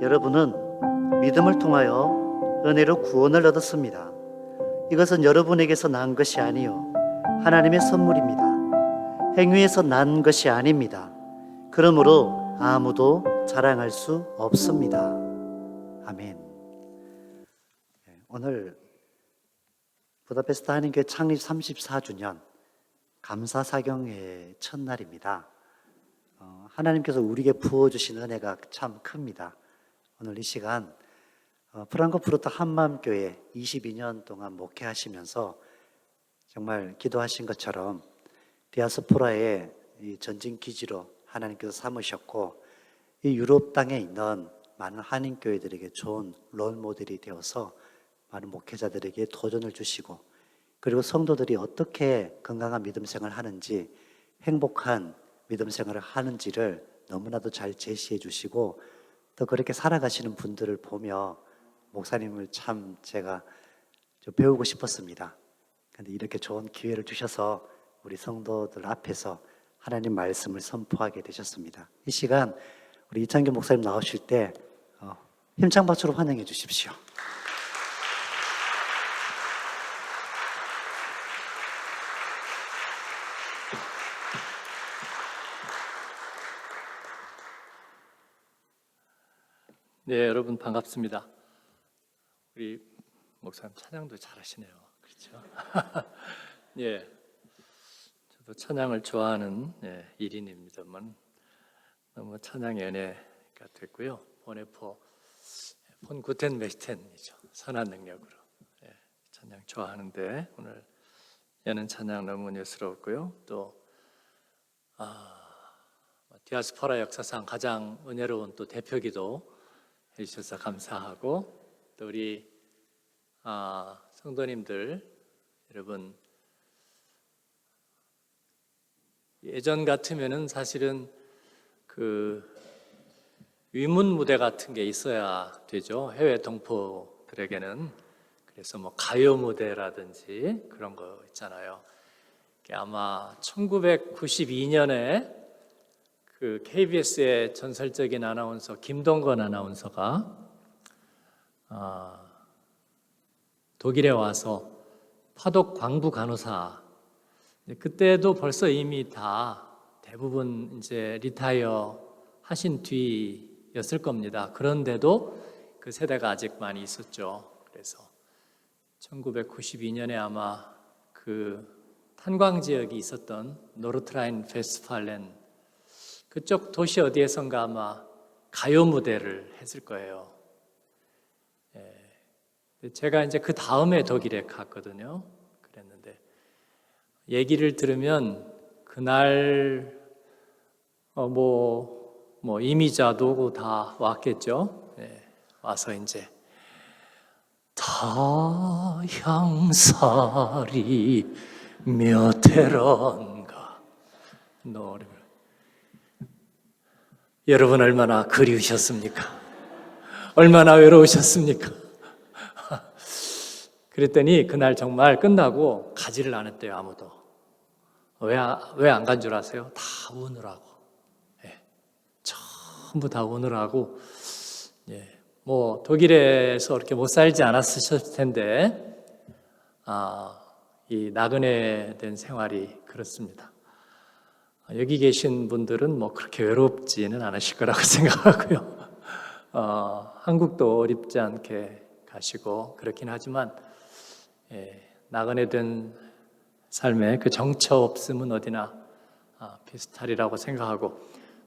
여러분은 믿음을 통하여 은혜로 구원을 얻었습니다. 이것은 여러분에게서 난 것이 아니요 하나님의 선물입니다. 행위에서 난 것이 아닙니다. 그러므로 아무도 자랑할 수 없습니다. 아멘. 오늘 부다페스트 한인교회 창립 34주년 감사사경의 첫날입니다. 하나님께서 우리에게 부어주신 은혜가 참 큽니다. 오늘 이 시간 프랑크푸르트 한마음교회 22년 동안 목회하시면서 정말 기도하신 것처럼 디아스포라의 이 전진기지로 하나님께서 삼으셨고, 이 유럽 땅에 있는 많은 한인교회들에게 좋은 롤모델이 되어서 많은 목회자들에게 도전을 주시고, 그리고 성도들이 어떻게 건강한 믿음 생활을 하는지, 행복한 믿음 생활을 하는지를 너무나도 잘 제시해 주시고, 또 그렇게 살아가시는 분들을 보며 목사님을 참 제가 좀 배우고 싶었습니다. 그런데 이렇게 좋은 기회를 주셔서 우리 성도들 앞에서 하나님 말씀을 선포하게 되셨습니다. 이 시간 우리 이창규 목사님 나오실 때 힘찬 박수로 환영해 주십시오. 네, 여러분 반갑습니다. 우리 목사님 찬양도 잘하시네요. 그렇죠? 예, 저도 찬양을 좋아하는 일인입니다만 너무 찬양의 은혜가 됐고요. 보네포 폰 구텐 메시텐이죠. 선한 능력으로 찬양 좋아하는데 오늘 여는 찬양 너무 은혜스러웠고요. 또 디아스포라 역사상 가장 은혜로운 또 대표기도 해주셔서 감사하고, 또 우리 성도님들 여러분, 예전 같으면은 사실은 그 위문 무대 같은 게 있어야 되죠. 해외 동포들에게는. 그래서 뭐 가요 무대라든지 그런 거 있잖아요. 아마 1992년에 그 KBS의 전설적인 아나운서 김동건 아나운서가 독일에 와서 파독 광부 간호사, 그때도 벌써 이미 다 대부분 이제 리타이어 하신 뒤였을 겁니다. 그런데도 그 세대가 아직 많이 있었죠. 그래서 1992년에 아마 그 탄광 지역이 있었던 노르트라인 페스트팔렌 그쪽 도시 어디에선가 아마 가요 무대를 했을 거예요. 제가 이제 그 다음에 독일에 갔거든요. 그랬는데 얘기를 들으면 그날 뭐 이미자도 다 왔겠죠. 와서 이제 타향살이 몇 해런가 노래를. 여러분 얼마나 그리우셨습니까? 얼마나 외로우셨습니까? 그랬더니 그날 정말 끝나고 가지를 않았대요. 아무도. 왜 안 간 줄 아세요? 다 우느라고. 전부 다 우느라고. 뭐 독일에서 그렇게 못 살지 않았을 텐데 이 나그네 된 생활이 그렇습니다. 여기 계신 분들은 뭐 그렇게 외롭지는 않으실 거라고 생각하고요. 한국도 어렵지 않게 가시고 그렇긴 하지만 나그네 된 삶에 그 정처 없음은 어디나 비슷하리라고 생각하고,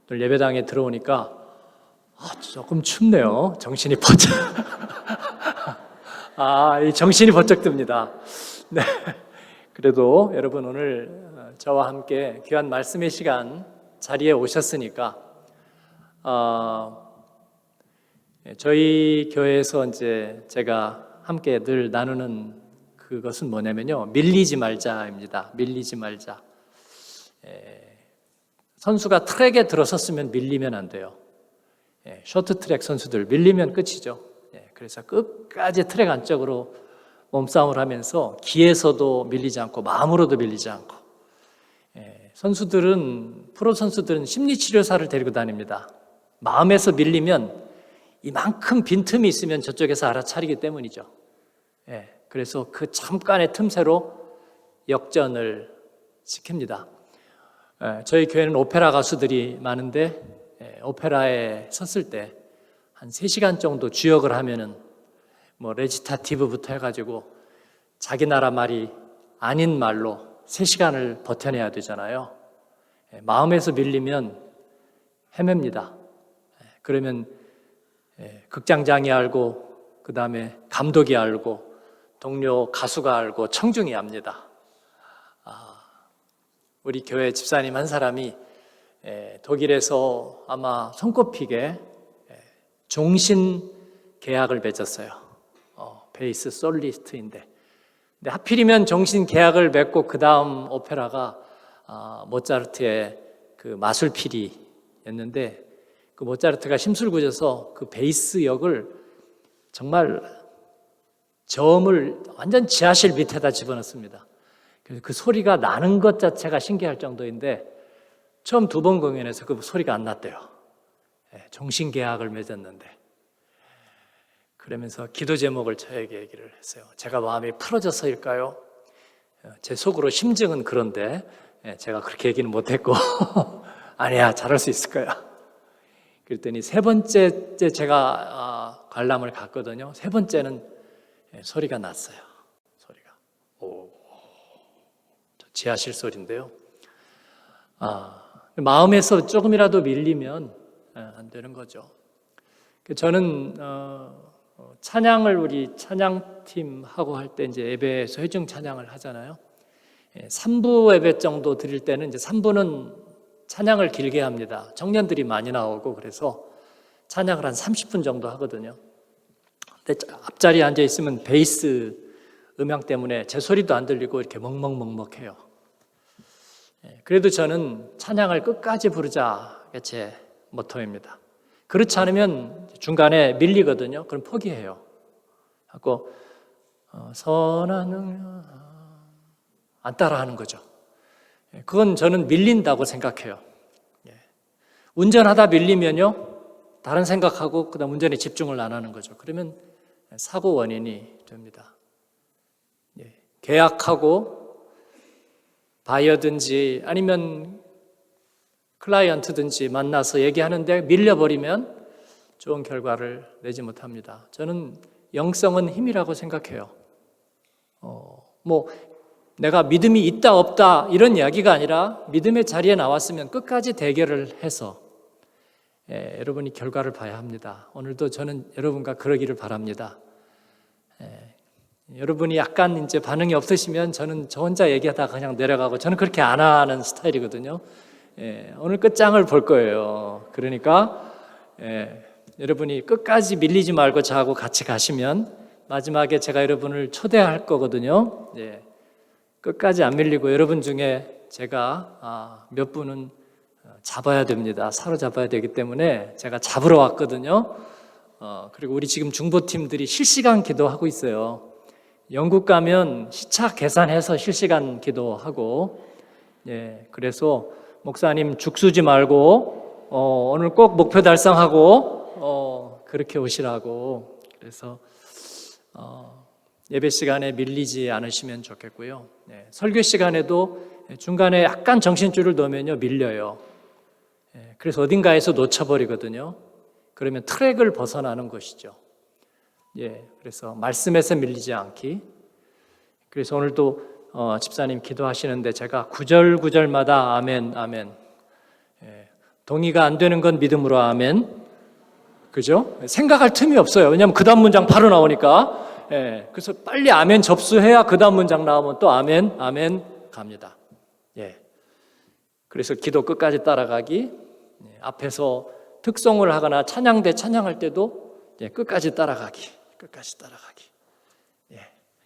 또 예배당에 들어오니까 조금 춥네요. 정신이 번쩍 이 정신이 번쩍 듭니다. 네. 그래도 여러분 오늘 저와 함께 귀한 말씀의 시간 자리에 오셨으니까 저희 교회에서 이제 제가 함께 늘 나누는 그것은 뭐냐면요, 밀리지 말자입니다. 밀리지 말자. 선수가 트랙에 들어섰으면 밀리면 안 돼요. 쇼트트랙 선수들 밀리면 끝이죠. 그래서 끝까지 트랙 안쪽으로 몸싸움을 하면서 기에서도 밀리지 않고 마음으로도 밀리지 않고, 프로 선수들은 심리치료사를 데리고 다닙니다. 마음에서 밀리면 이만큼 빈틈이 있으면 저쪽에서 알아차리기 때문이죠. 예, 그래서 그 잠깐의 틈새로 역전을 시킵니다. 예, 저희 교회는 오페라 가수들이 많은데 오페라에 섰을 때 한 3시간 정도 주역을 하면은 뭐 레지타티브부터 해가지고 자기 나라 말이 아닌 말로 3시간을 버텨내야 되잖아요. 마음에서 밀리면 헤맵니다. 그러면 극장장이 알고, 그 다음에 감독이 알고, 동료 가수가 알고, 청중이 압니다. 우리 교회 집사님 한 사람이 독일에서 아마 손꼽히게 종신 계약을 맺었어요. 베이스 솔리스트인데. 근데 하필이면 종신 계약을 맺고 그 다음 오페라가 모차르트의 그 마술피리였는데, 그 모차르트가 심술궂어서 그 베이스 역을 정말 저음을 완전 지하실 밑에다 집어넣습니다. 그래서 그 소리가 나는 것 자체가 신기할 정도인데 처음 2번 공연에서 그 소리가 안 났대요. 종신 계약을 맺었는데. 그러면서 기도 제목을 저에게 얘기를 했어요. 제가 마음이 풀어져서일까요? 제 속으로 심증은 그런데 제가 그렇게 얘기는 못했고 아니야, 잘할 수 있을 거야. 그랬더니 3번째 때 제가 관람을 갔거든요. 3번째는 소리가 났어요. 소리가 지하실 소리인데요. 마음에서 조금이라도 밀리면 안 되는 거죠. 저는 찬양을 우리 찬양팀하고 할 때 이제 예배에서 회중 찬양을 하잖아요. 3부 예배 정도 드릴 때는 이제 3부는 찬양을 길게 합니다. 청년들이 많이 나오고 그래서 찬양을 한 30분 정도 하거든요. 근데 앞자리에 앉아 있으면 베이스 음향 때문에 제 소리도 안 들리고 이렇게 먹먹먹먹해요. 그래도 저는 찬양을 끝까지 부르자가 제 모토입니다. 그렇지 않으면 중간에 밀리거든요. 그럼 포기해요. 하고 선한 능력 안 따라하는 거죠. 그건 저는 밀린다고 생각해요. 운전하다 밀리면요, 다른 생각하고 그다음 운전에 집중을 안 하는 거죠. 그러면 사고 원인이 됩니다. 계약하고 바이어든지 아니면 클라이언트든지 만나서 얘기하는데 밀려버리면 좋은 결과를 내지 못합니다. 저는 영성은 힘이라고 생각해요. 내가 믿음이 있다 없다 이런 이야기가 아니라 믿음의 자리에 나왔으면 끝까지 대결을 해서 여러분이 결과를 봐야 합니다. 오늘도 저는 여러분과 그러기를 바랍니다. 여러분이 약간 이제 반응이 없으시면 저는 저 혼자 얘기하다가 그냥 내려가고, 저는 그렇게 안 하는 스타일이거든요. 오늘 끝장을 볼 거예요. 그러니까 여러분이 끝까지 밀리지 말고 저하고 같이 가시면 마지막에 제가 여러분을 초대할 거거든요. 끝까지 안 밀리고 여러분 중에 제가 몇 분은 잡아야 됩니다. 사로잡아야 되기 때문에 제가 잡으러 왔거든요. 그리고 우리 지금 중보팀들이 실시간 기도하고 있어요. 영국 가면 시차 계산해서 실시간 기도하고, 그래서 목사님 죽수지 말고 오늘 꼭 목표 달성하고 그렇게 오시라고. 그래서 예배 시간에 밀리지 않으시면 좋겠고요. 설교 시간에도 중간에 약간 정신줄을 놓으면요 밀려요. 그래서 어딘가에서 놓쳐버리거든요. 그러면 트랙을 벗어나는 것이죠. 그래서 말씀에서 밀리지 않기. 그래서 오늘도 집사님 기도하시는데 제가 구절마다 아멘, 아멘. 동의가 안 되는 건 믿음으로 아멘. 그죠? 생각할 틈이 없어요. 왜냐하면 그 다음 문장 바로 나오니까. 그래서 빨리 아멘 접수해야 그 다음 문장 나오면 또 아멘, 아멘 갑니다. 그래서 기도 끝까지 따라가기. 앞에서 특송을 하거나 찬양대 찬양할 때도 끝까지 따라가기. 끝까지 따라가기.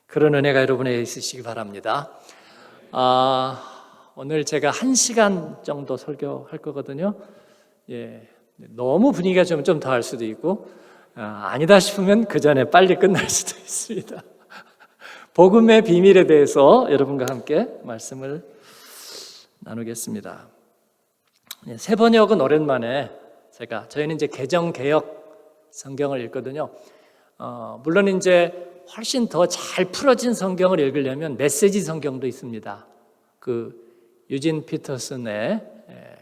그런 은혜가 여러분에게 있으시기 바랍니다. 오늘 제가 1시간 정도 설교할 거거든요. 너무 분위기가 좀 더 할 수도 있고, 아니다 싶으면 그 전에 빨리 끝날 수도 있습니다. 복음의 비밀에 대해서 여러분과 함께 말씀을 나누겠습니다. 새 번역은 오랜만에 저희는 이제 개정 개혁 성경을 읽거든요. 물론 이제 훨씬 더 잘 풀어진 성경을 읽으려면 메시지 성경도 있습니다. 그 유진 피터슨의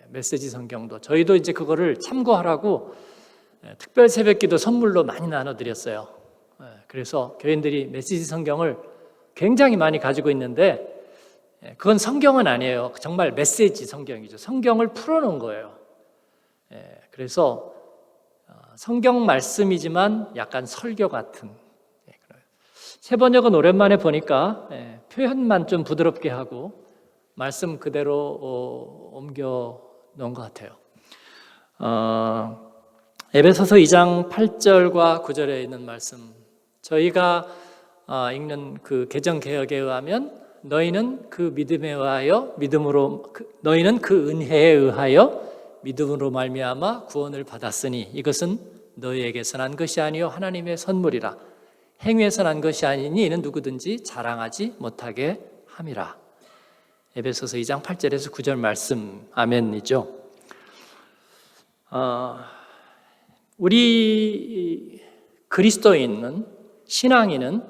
메시지 성경도 저희도 이제 그거를 참고하라고 특별 새벽기도 선물로 많이 나눠드렸어요. 그래서 교인들이 메시지 성경을 굉장히 많이 가지고 있는데 그건 성경은 아니에요. 정말 메시지 성경이죠. 성경을 풀어놓은 거예요. 그래서 성경 말씀이지만 약간 설교 같은. 새 번역은 오랜만에 보니까 표현만 좀 부드럽게 하고 말씀 그대로 옮겨 놓은 것 같아요. 에베소서 2장 8절과 9절에 있는 말씀, 저희가 읽는 그 개정 개혁에 의하면 너희는 그 믿음에 의하여 너희는 그 은혜에 의하여 믿음으로 말미암아 구원을 받았으니 이것은 너희에게서 난 것이 아니요 하나님의 선물이라. 행위에서 난 것이 아니니 이는 누구든지 자랑하지 못하게 함이라. 에베소서 2장 8절에서 9절 말씀 아멘이죠. 우리 그리스도인은 신앙인은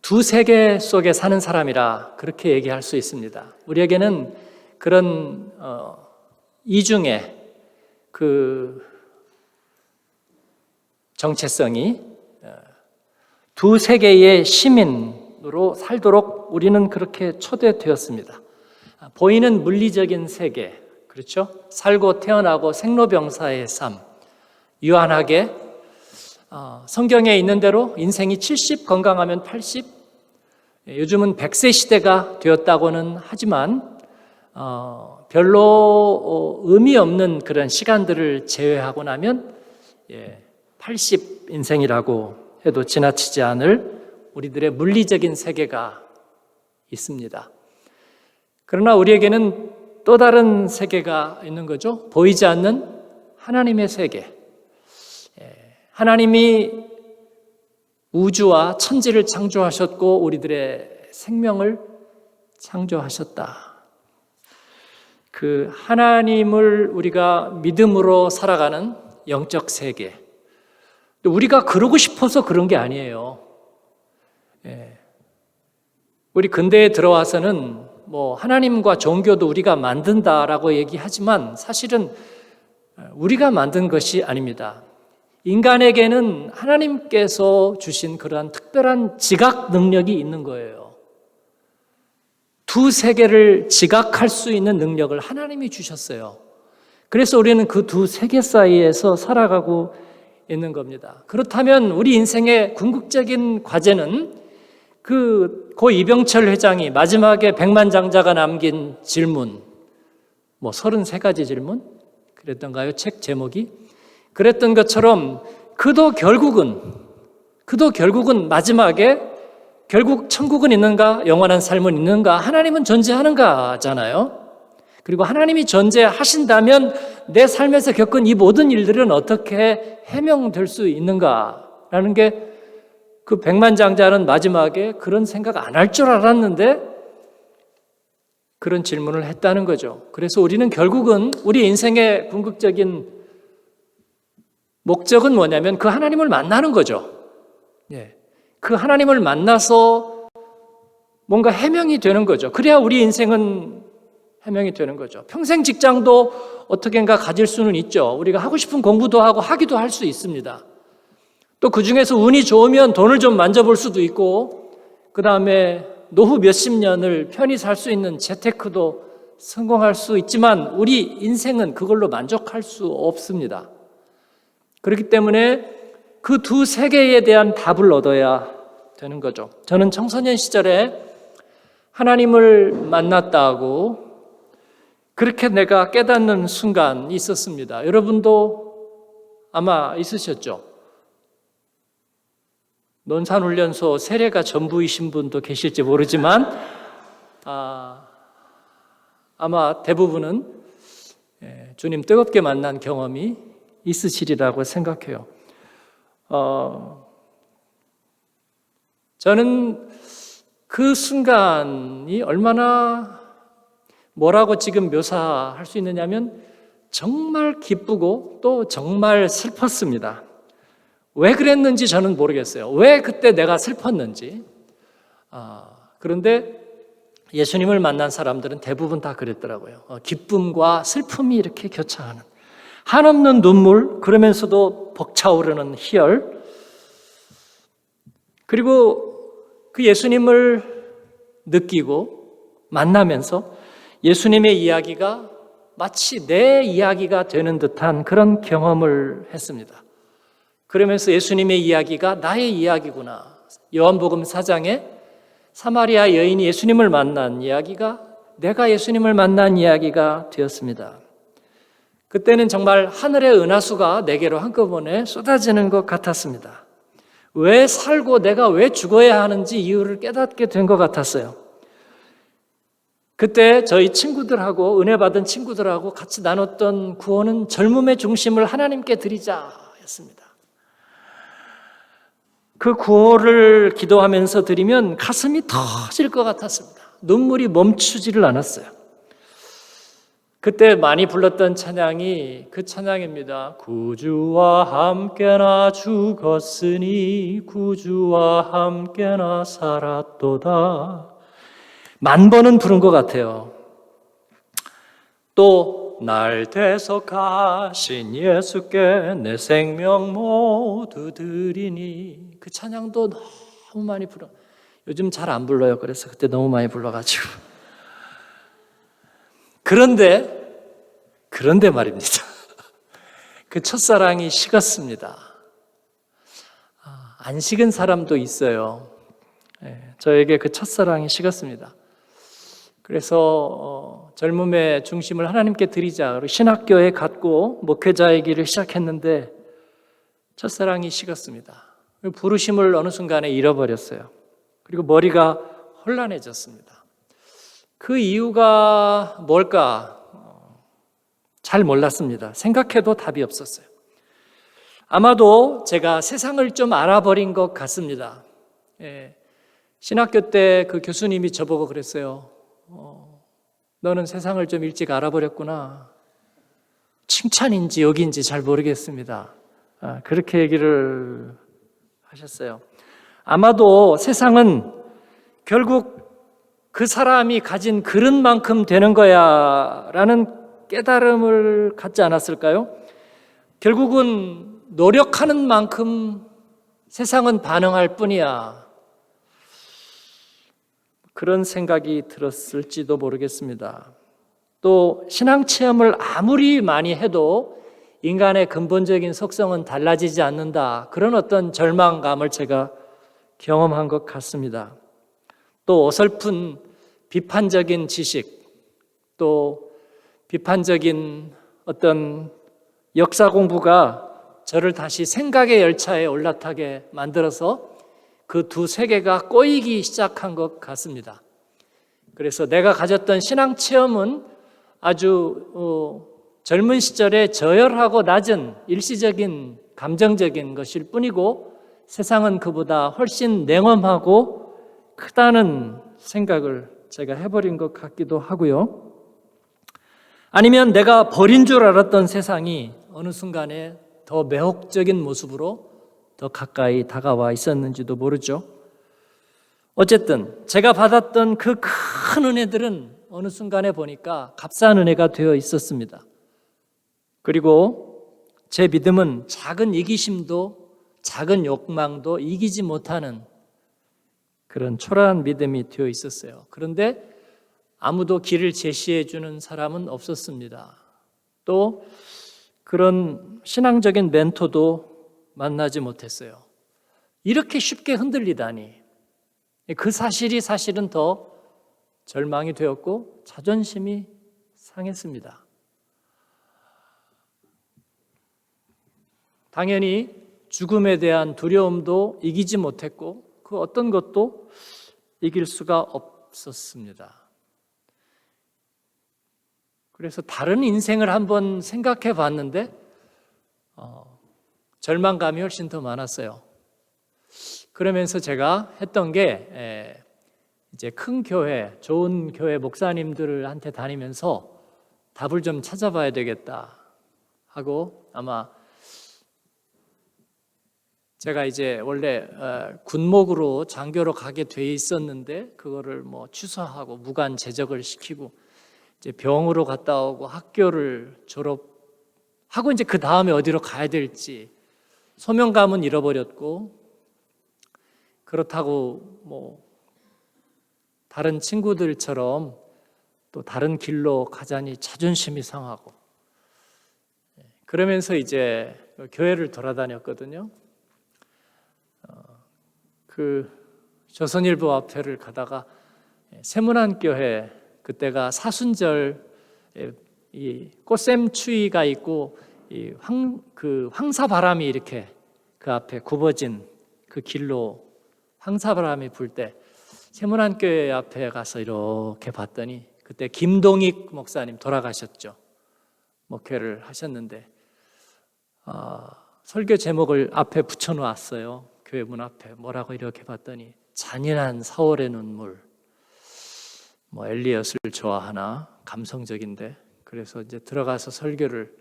두 세계 속에 사는 사람이라 그렇게 얘기할 수 있습니다. 우리에게는 그런 이중의 그 정체성이 두 세계의 시민으로 살도록 우리는 그렇게 초대되었습니다. 보이는 물리적인 세계, 그렇죠? 살고 태어나고 생로병사의 삶, 유한하게 성경에 있는 대로 인생이 70, 건강하면 80, 요즘은 100세 시대가 되었다고는 하지만 별로 의미 없는 그런 시간들을 제외하고 나면 80 인생이라고 해도 지나치지 않을 우리들의 물리적인 세계가 있습니다. 그러나 우리에게는 또 다른 세계가 있는 거죠. 보이지 않는 하나님의 세계. 하나님이 우주와 천지를 창조하셨고 우리들의 생명을 창조하셨다. 그 하나님을 우리가 믿음으로 살아가는 영적 세계. 우리가 그러고 싶어서 그런 게 아니에요. 우리 근대에 들어와서는 뭐 하나님과 종교도 우리가 만든다라고 얘기하지만 사실은 우리가 만든 것이 아닙니다. 인간에게는 하나님께서 주신 그러한 특별한 지각 능력이 있는 거예요. 두 세계를 지각할 수 있는 능력을 하나님이 주셨어요. 그래서 우리는 그 두 세계 사이에서 살아가고 있는 겁니다. 그렇다면 우리 인생의 궁극적인 과제는 고 이병철 회장이 마지막에 백만장자가 남긴 질문, 33가지 질문? 그랬던가요? 책 제목이? 그랬던 것처럼 그도 결국은 마지막에 결국 천국은 있는가? 영원한 삶은 있는가? 하나님은 존재하는가잖아요. 그리고 하나님이 존재하신다면 내 삶에서 겪은 이 모든 일들은 어떻게 해명될 수 있는가라는 게 그 백만장자는 마지막에 그런 생각 안 할 줄 알았는데 그런 질문을 했다는 거죠. 그래서 우리는 결국은 우리 인생의 궁극적인 목적은 뭐냐면 그 하나님을 만나는 거죠. 그 하나님을 만나서 뭔가 해명이 되는 거죠. 그래야 우리 인생은 해명이 되는 거죠. 평생 직장도 어떻게인가 가질 수는 있죠. 우리가 하고 싶은 공부도 하고 하기도 할 수 있습니다. 또 그중에서 운이 좋으면 돈을 좀 만져볼 수도 있고 그 다음에 노후 몇십 년을 편히 살 수 있는 재테크도 성공할 수 있지만 우리 인생은 그걸로 만족할 수 없습니다. 그렇기 때문에 그 두 세계에 대한 답을 얻어야 되는 거죠. 저는 청소년 시절에 하나님을 만났다고 그렇게 내가 깨닫는 순간이 있었습니다. 여러분도 아마 있으셨죠? 논산훈련소 세례가 전부이신 분도 계실지 모르지만 아마 대부분은 주님 뜨겁게 만난 경험이 있으시리라고 생각해요. 저는 그 순간이 얼마나 뭐라고 지금 묘사할 수 있느냐면 정말 기쁘고 또 정말 슬펐습니다. 왜 그랬는지 저는 모르겠어요. 왜 그때 내가 슬펐는지. 그런데 예수님을 만난 사람들은 대부분 다 그랬더라고요. 기쁨과 슬픔이 이렇게 교차하는, 한없는 눈물, 그러면서도 벅차오르는 희열. 그리고 그 예수님을 느끼고 만나면서 예수님의 이야기가 마치 내 이야기가 되는 듯한 그런 경험을 했습니다. 그러면서 예수님의 이야기가 나의 이야기구나. 요한복음 4장에 사마리아 여인이 예수님을 만난 이야기가 내가 예수님을 만난 이야기가 되었습니다. 그때는 정말 하늘의 은하수가 내게로 한꺼번에 쏟아지는 것 같았습니다. 왜 살고 내가 왜 죽어야 하는지 이유를 깨닫게 된 것 같았어요. 그때 저희 친구들하고 은혜 받은 친구들하고 같이 나눴던 구호는 젊음의 중심을 하나님께 드리자였습니다. 그 구호를 기도하면서 드리면 가슴이 터질 것 같았습니다. 눈물이 멈추지를 않았어요. 그때 많이 불렀던 찬양이 그 찬양입니다. 구주와 함께나 죽었으니 구주와 함께나 살았도다. 10,000번은 부른 것 같아요. 또 날 대속하신 예수께 내 생명 모두 드리니, 그 찬양도 너무 많이 불러. 요즘 잘 안 불러요. 그래서 그때 너무 많이 불러가지고. 그런데 말입니다. 그 첫사랑이 식었습니다. 안 식은 사람도 있어요. 저에게 그 첫사랑이 식었습니다. 그래서 젊음의 중심을 하나님께 드리자 신학교에 갔고 목회자의 길을 시작했는데 첫사랑이 식었습니다. 부르심을 어느 순간에 잃어버렸어요. 그리고 머리가 혼란해졌습니다. 그 이유가 뭘까? 잘 몰랐습니다. 생각해도 답이 없었어요. 아마도 제가 세상을 좀 알아버린 것 같습니다. 신학교 때 그 교수님이 저보고 그랬어요. 너는 세상을 좀 일찍 알아버렸구나. 칭찬인지 욕인지 잘 모르겠습니다. 그렇게 얘기를 하셨어요. 아마도 세상은 결국 그 사람이 가진 그릇만큼 되는 거야 라는 깨달음을 갖지 않았을까요? 결국은 노력하는 만큼 세상은 반응할 뿐이야. 그런 생각이 들었을지도 모르겠습니다. 또 신앙 체험을 아무리 많이 해도 인간의 근본적인 속성은 달라지지 않는다. 그런 어떤 절망감을 제가 경험한 것 같습니다. 또 어설픈 비판적인 지식, 또 비판적인 어떤 역사 공부가 저를 다시 생각의 열차에 올라타게 만들어서 그 두 세계가 꼬이기 시작한 것 같습니다. 그래서 내가 가졌던 신앙 체험은 아주 젊은 시절에 저열하고 낮은 일시적인 감정적인 것일 뿐이고 세상은 그보다 훨씬 냉엄하고 크다는 생각을 제가 해버린 것 같기도 하고요. 아니면 내가 버린 줄 알았던 세상이 어느 순간에 더 매혹적인 모습으로 더 가까이 다가와 있었는지도 모르죠. 어쨌든 제가 받았던 그 큰 은혜들은 어느 순간에 보니까 값싼 은혜가 되어 있었습니다. 그리고 제 믿음은 작은 이기심도 작은 욕망도 이기지 못하는 그런 초라한 믿음이 되어 있었어요. 그런데 아무도 길을 제시해 주는 사람은 없었습니다. 또 그런 신앙적인 멘토도 만나지 못했어요. 이렇게 쉽게 흔들리다니. 그 사실이 사실은 더 절망이 되었고 자존심이 상했습니다. 당연히 죽음에 대한 두려움도 이기지 못했고 그 어떤 것도 이길 수가 없었습니다. 그래서 다른 인생을 한번 생각해 봤는데 절망감이 훨씬 더 많았어요. 그러면서 제가 했던 게 이제 큰 교회, 좋은 교회 목사님들한테 다니면서 답을 좀 찾아봐야 되겠다 하고 아마 제가 이제 원래 군목으로 장교로 가게 돼 있었는데 그거를 뭐 취소하고 무관 재적을 시키고 이제 병으로 갔다 오고 학교를 졸업하고 이제 그 다음에 어디로 가야 될지 소명감은 잃어버렸고, 그렇다고 뭐 다른 친구들처럼 또 다른 길로 가자니 자존심이 상하고, 그러면서 이제 교회를 돌아다녔거든요. 그 조선일보 앞에를 가다가 세문안교회, 그때가 사순절 이 꽃샘추위가 있고 그 황사바람이 이렇게 그 앞에 굽어진 그 길로 황사바람이 불 때 세문안교회 앞에 가서 이렇게 봤더니 그때 김동익 목사님 돌아가셨죠. 목회를 하셨는데 설교 제목을 앞에 붙여놓았어요. 교회 문 앞에 뭐라고 이렇게 봤더니 잔인한 4월의 눈물. 뭐 엘리엇을 좋아하나 감성적인데, 그래서 이제 들어가서 설교를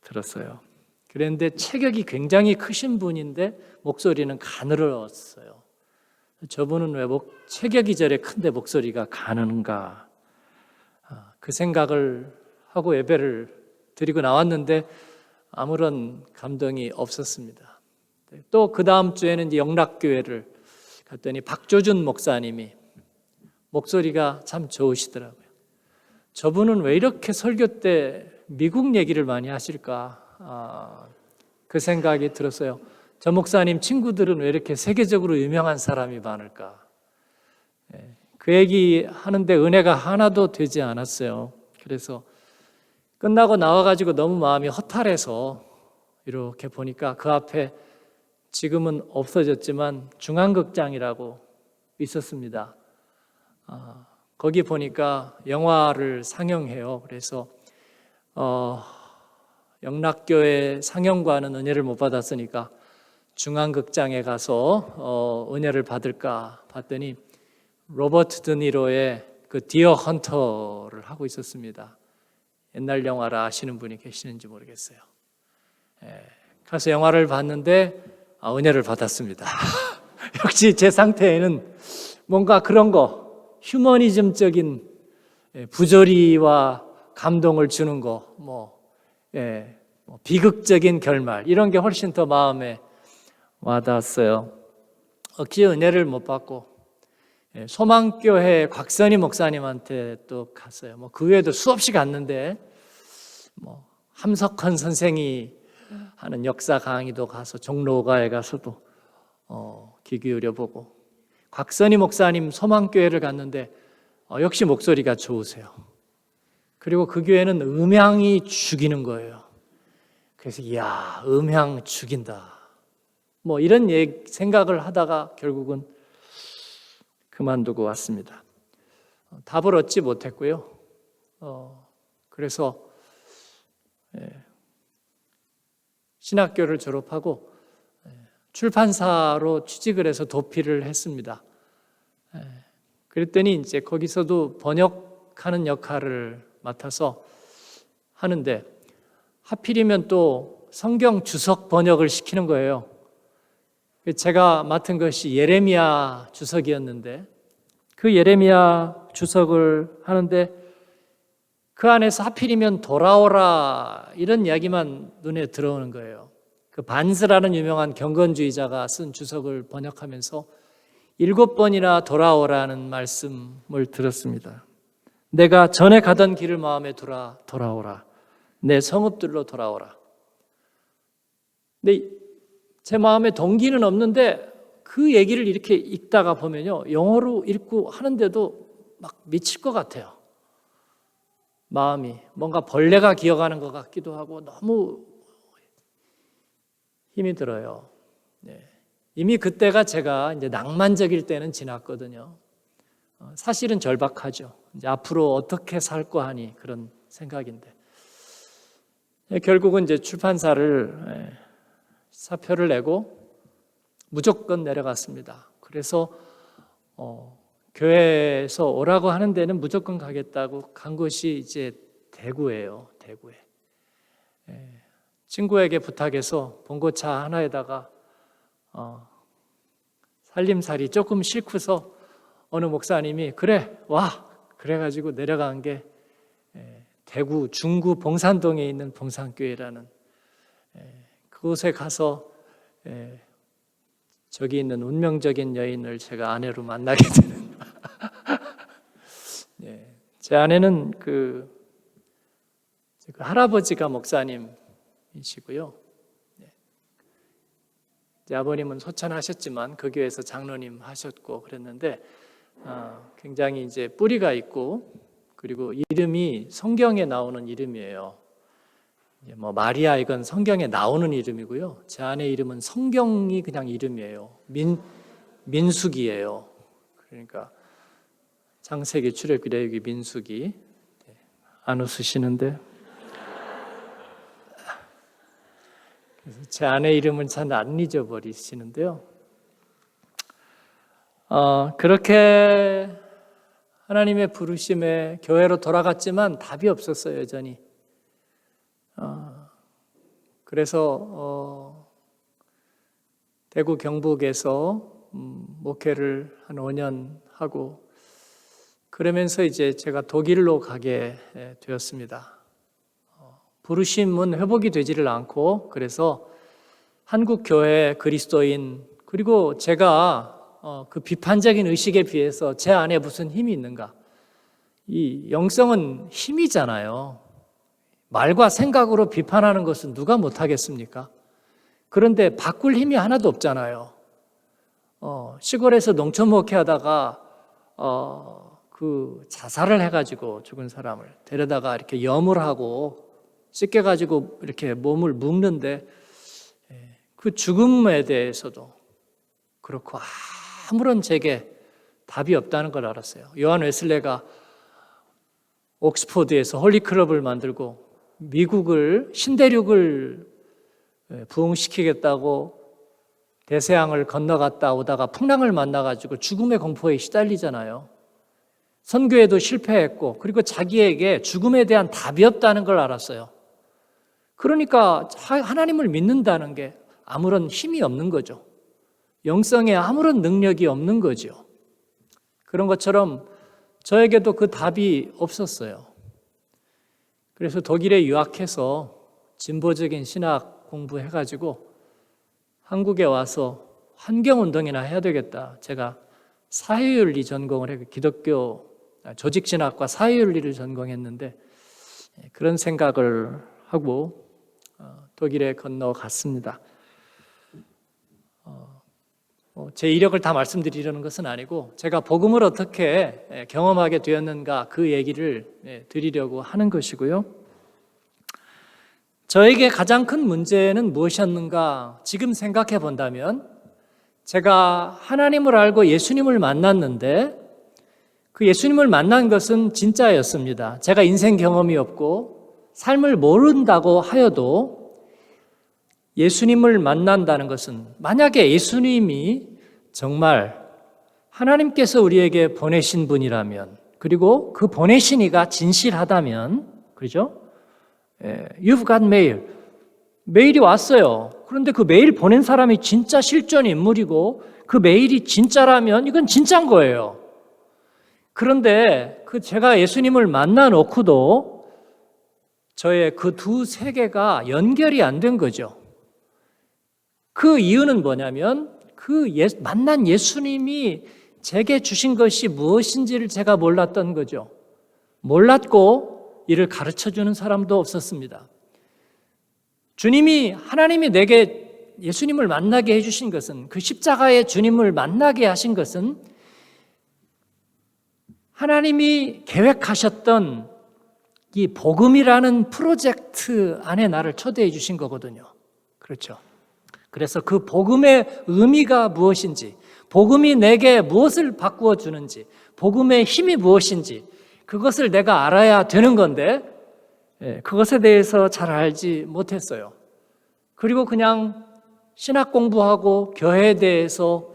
들었어요. 그런데 체격이 굉장히 크신 분인데 목소리는 가늘었어요. 저분은 왜 체격이 저래 큰데 목소리가 가는가, 그 생각을 하고 예배를 드리고 나왔는데 아무런 감동이 없었습니다. 또 그 다음 주에는 이제 영락교회를 갔더니 박조준 목사님이 목소리가 참 좋으시더라고요. 저분은 왜 이렇게 설교 때 미국 얘기를 많이 하실까, 그 생각이 들었어요. 저 목사님 친구들은 왜 이렇게 세계적으로 유명한 사람이 많을까. 그 얘기 하는데 은혜가 하나도 되지 않았어요. 그래서 끝나고 나와가지고 너무 마음이 허탈해서 이렇게 보니까 그 앞에 지금은 없어졌지만 중앙극장이라고 있었습니다. 거기 보니까 영화를 상영해요. 그래서 영락교회 상영관은 은혜를 못 받았으니까 중앙극장에 가서 은혜를 받을까 봤더니 로버트 드니로의 그 디어 헌터를 하고 있었습니다. 옛날 영화라 아시는 분이 계시는지 모르겠어요. 가서 영화를 봤는데 은혜를 받았습니다. 역시 제 상태에는 뭔가 그런 거, 휴머니즘적인 부조리와 감동을 주는 거, 비극적인 결말, 이런 게 훨씬 더 마음에 와닿았어요. 억지 은혜를 못 받고 소망교회 곽선희 목사님한테 또 갔어요. 그 외에도 수없이 갔는데 함석헌 선생이 하는 역사 강의도 가서 종로가에 가서도 귀 기울여 보고, 곽선희 목사님 소망교회를 갔는데 역시 목소리가 좋으세요. 그리고 그 교회는 음향이 죽이는 거예요. 그래서 이야, 음향 죽인다. 이런 생각을 하다가 결국은 그만두고 왔습니다. 답을 얻지 못했고요. 그래서 신학교를 졸업하고 출판사로 취직을 해서 도피를 했습니다. 그랬더니 이제 거기서도 번역하는 역할을 맡아서 하는데 하필이면 또 성경 주석 번역을 시키는 거예요. 제가 맡은 것이 예레미야 주석이었는데 그 예레미야 주석을 하는데 그 안에서 하필이면 돌아오라 이런 이야기만 눈에 들어오는 거예요. 그 반스라는 유명한 경건주의자가 쓴 주석을 번역하면서 7번이나 돌아오라는 말씀을 들었습니다. 내가 전에 가던 길을 마음에 두라, 돌아오라. 내 성읍들로 돌아오라. 근데 제 마음에 동기는 없는데 그 얘기를 이렇게 읽다가 보면요, 영어로 읽고 하는데도 막 미칠 것 같아요. 마음이 뭔가 벌레가 기어가는 것 같기도 하고 너무 힘이 들어요. 이미 그때가 제가 이제 낭만적일 때는 지났거든요. 사실은 절박하죠. 이제 앞으로 어떻게 살고 하니 그런 생각인데 결국은 이제 출판사를 사표를 내고 무조건 내려갔습니다. 그래서 교회에서 오라고 하는 데는 무조건 가겠다고 간 곳이 이제 대구예요. 대구에 친구에게 부탁해서 봉고차 하나에다가 살림살이 조금 싫고서 어느 목사님이 그래 와 그래가지고 내려간 게 대구 중구 봉산동에 있는 봉산교회라는 그곳에 가서 저기 있는 운명적인 여인을 제가 아내로 만나게 되는 제 아내는 그 할아버지가 목사님이시고요. 이제 아버님은 소천하셨지만 그 교회에서 장로님 하셨고 그랬는데 굉장히 이제 뿌리가 있고 그리고 이름이 성경에 나오는 이름이에요. 뭐 마리아 이건 성경에 나오는 이름이고요. 제 아내 이름은 성경이 그냥 이름이에요. 민숙이에요. 그러니까 창세기, 출애굽기, 레위기, 민숙이. 안 웃으시는데? 그래서 제 아내 이름은 잘 안 잊어버리시는데요. 그렇게 하나님의 부르심에 교회로 돌아갔지만 답이 없었어요, 여전히. 그래서 대구 경북에서 목회를 한 5년 하고 그러면서 이제 제가 독일로 가게 되었습니다. 부르심은 회복이 되지를 않고 그래서 한국 교회 그리스도인 그리고 제가 그 비판적인 의식에 비해서 제 안에 무슨 힘이 있는가? 이 영성은 힘이잖아요. 말과 생각으로 비판하는 것은 누가 못하겠습니까? 그런데 바꿀 힘이 하나도 없잖아요. 시골에서 농촌 목회하다가 그 자살을 해가지고 죽은 사람을 데려다가 이렇게 염을 하고 씻겨가지고 이렇게 몸을 묶는데 그 죽음에 대해서도 그렇고 아무런 제게 답이 없다는 걸 알았어요. 요한 웨슬레가 옥스포드에서 홀리클럽을 만들고 미국을 신대륙을 부흥시키겠다고 대서양을 건너갔다 오다가 풍랑을 만나가지고 죽음의 공포에 시달리잖아요. 선교에도 실패했고 그리고 자기에게 죽음에 대한 답이 없다는 걸 알았어요. 그러니까 하나님을 믿는다는 게 아무런 힘이 없는 거죠. 영성에 아무런 능력이 없는 거죠. 그런 것처럼 저에게도 그 답이 없었어요. 그래서 독일에 유학해서 진보적인 신학 공부해가지고 한국에 와서 환경운동이나 해야 되겠다. 제가 사회윤리 전공을 해서 기독교 조직신학과 사회윤리를 전공했는데 그런 생각을 하고 독일에 건너갔습니다. 제 이력을 다 말씀드리려는 것은 아니고 제가 복음을 어떻게 경험하게 되었는가 그 얘기를 드리려고 하는 것이고요. 저에게 가장 큰 문제는 무엇이었는가 지금 생각해 본다면 제가 하나님을 알고 예수님을 만났는데 그 예수님을 만난 것은 진짜였습니다. 제가 인생 경험이 없고 삶을 모른다고 하여도 예수님을 만난다는 것은 만약에 예수님이 정말 하나님께서 우리에게 보내신 분이라면 그리고 그 보내신 이가 진실하다면 그렇죠? You've got mail. 메일이 왔어요. 그런데 그 메일 보낸 사람이 진짜 실존 인물이고 그 메일이 진짜라면 이건 진짜인 거예요. 그런데 제가 예수님을 만나 놓고도 저의 그 두 세계가 연결이 안 된 거죠. 그 이유는 뭐냐면 만난 예수님이 제게 주신 것이 무엇인지를 제가 몰랐던 거죠. 몰랐고 이를 가르쳐주는 사람도 없었습니다. 하나님이 내게 예수님을 만나게 해주신 것은 그 십자가의 주님을 만나게 하신 것은 하나님이 계획하셨던 이 복음이라는 프로젝트 안에 나를 초대해 주신 거거든요. 그렇죠. 그래서 그 복음의 의미가 무엇인지, 복음이 내게 무엇을 바꾸어 주는지, 복음의 힘이 무엇인지 그것을 내가 알아야 되는 건데 그것에 대해서 잘 알지 못했어요. 그리고 그냥 신학 공부하고 교회에 대해서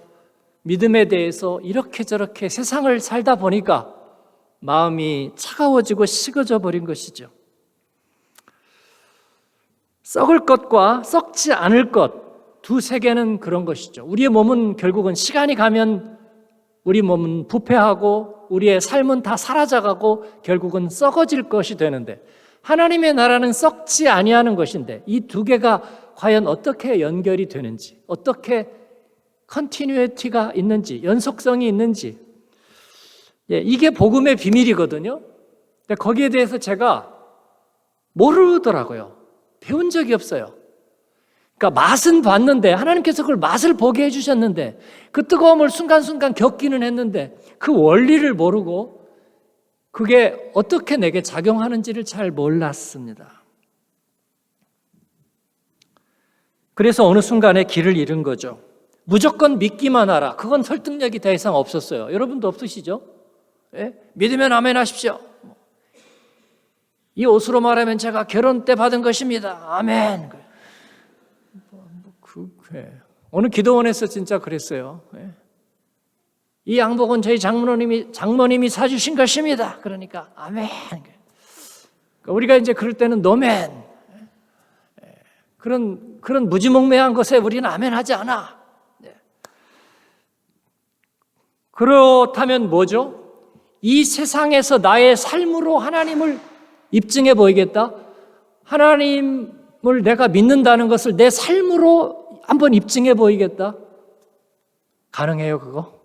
믿음에 대해서 이렇게 저렇게 세상을 살다 보니까 마음이 차가워지고 식어져 버린 것이죠. 썩을 것과 썩지 않을 것 두 세계는 그런 것이죠. 우리의 몸은 결국은 시간이 가면 우리 몸은 부패하고 우리의 삶은 다 사라져가고 결국은 썩어질 것이 되는데, 하나님의 나라는 썩지 아니하는 것인데 이 두 개가 과연 어떻게 연결이 되는지, 어떻게 컨티뉴이티가 있는지, 연속성이 있는지, 이게 복음의 비밀이거든요. 근데 거기에 대해서 제가 모르더라고요. 배운 적이 없어요. 그러니까 맛은 봤는데, 하나님께서 그걸 맛을 보게 해주셨는데, 그 뜨거움을 순간순간 겪기는 했는데 그 원리를 모르고 그게 어떻게 내게 작용하는지를 잘 몰랐습니다. 그래서 어느 순간에 길을 잃은 거죠. 무조건 믿기만 하라. 그건 설득력이 더 이상 없었어요. 여러분도 없으시죠? 예? 믿으면 아멘 하십시오. 이 옷으로 말하면 제가 결혼 때 받은 것입니다. 아멘. 어느 기도원에서 진짜 그랬어요. 이 양복은 저희 장모님이 사주신 것입니다. 그러니까 아멘. 우리가 이제 그럴 때는 노멘. 그런 무지몽매한 것에 우리는 아멘 하지 않아. 그렇다면 뭐죠? 이 세상에서 나의 삶으로 하나님을 입증해 보이겠다? 하나님을 내가 믿는다는 것을 내 삶으로 한번 입증해 보이겠다? 가능해요, 그거?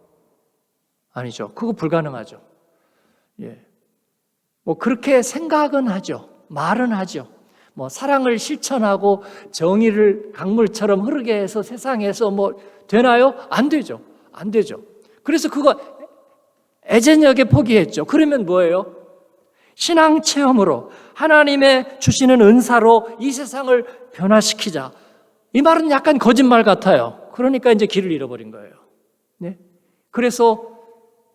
아니죠. 그거 불가능하죠. 뭐 그렇게 생각은 하죠. 말은 하죠. 뭐 사랑을 실천하고 정의를 강물처럼 흐르게 해서 세상에서 뭐 되나요? 안 되죠. 안 되죠. 그래서 그거 애제녁에 포기했죠. 그러면 뭐예요? 신앙 체험으로 하나님의 주시는 은사로 이 세상을 변화시키자. 이 말은 약간 거짓말 같아요. 그러니까 이제 길을 잃어버린 거예요. 네? 그래서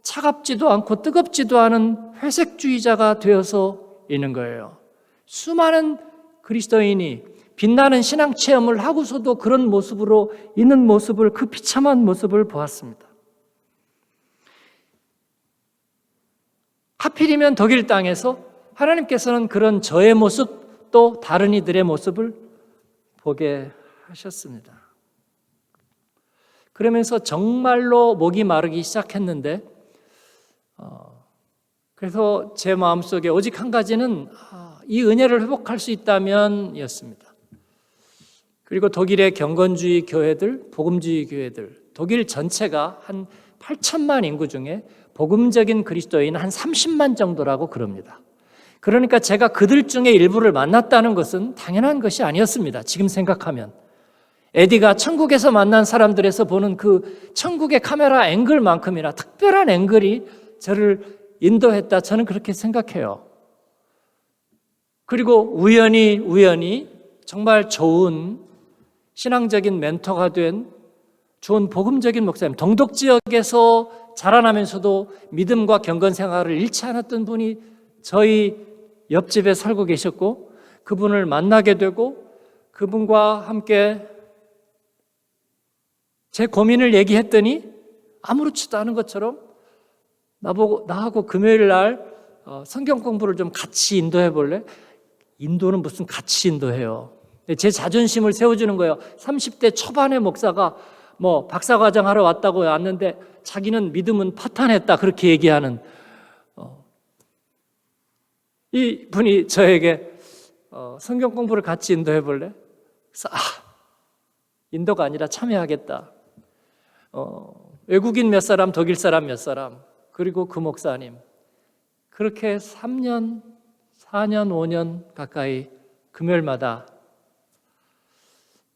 차갑지도 않고 뜨겁지도 않은 회색주의자가 되어서 있는 거예요. 수많은 그리스도인이 빛나는 신앙 체험을 하고서도 그런 모습으로 있는 모습을, 그 비참한 모습을 보았습니다. 하필이면 독일 땅에서 하나님께서는 그런 저의 모습, 또 다른 이들의 모습을 보게 하셨습니다. 그러면서 정말로 목이 마르기 시작했는데, 그래서 제 마음속에 오직 한 가지는 이 은혜를 회복할 수 있다면 이었습니다. 그리고 독일의 경건주의 교회들, 복음주의 교회들, 독일 전체가 한 8천만 인구 중에 복음적인 그리스도인 한 30만 정도라고 그럽니다. 그러니까 제가 그들 중에 일부를 만났다는 것은 당연한 것이 아니었습니다. 지금 생각하면. 에디가 천국에서 만난 사람들에서 보는 그 천국의 카메라 앵글만큼이나 특별한 앵글이 저를 인도했다, 저는 그렇게 생각해요. 그리고 우연히 정말 좋은 신앙적인 멘토가 된 좋은 복음적인 목사님, 동독 지역에서 자라나면서도 믿음과 경건 생활을 잃지 않았던 분이 저희 옆집에 살고 계셨고, 그분을 만나게 되고 그분과 함께 제 고민을 얘기했더니 아무렇지도 않은 것처럼 나하고 금요일 날 성경 공부를 좀 같이 인도해 볼래? 인도는 무슨 같이 인도해요. 제 자존심을 세워주는 거예요. 30대 초반의 목사가 뭐 박사과정 하러 왔다고 왔는데 자기는 믿음은 파탄했다, 그렇게 얘기하는 이 분이 저에게 성경 공부를 같이 인도해 볼래? 그래서 인도가 아니라 참여하겠다. 외국인 몇 사람, 독일 사람 몇 사람, 그리고 그 목사님, 그렇게 3년, 4년, 5년 가까이 금요일마다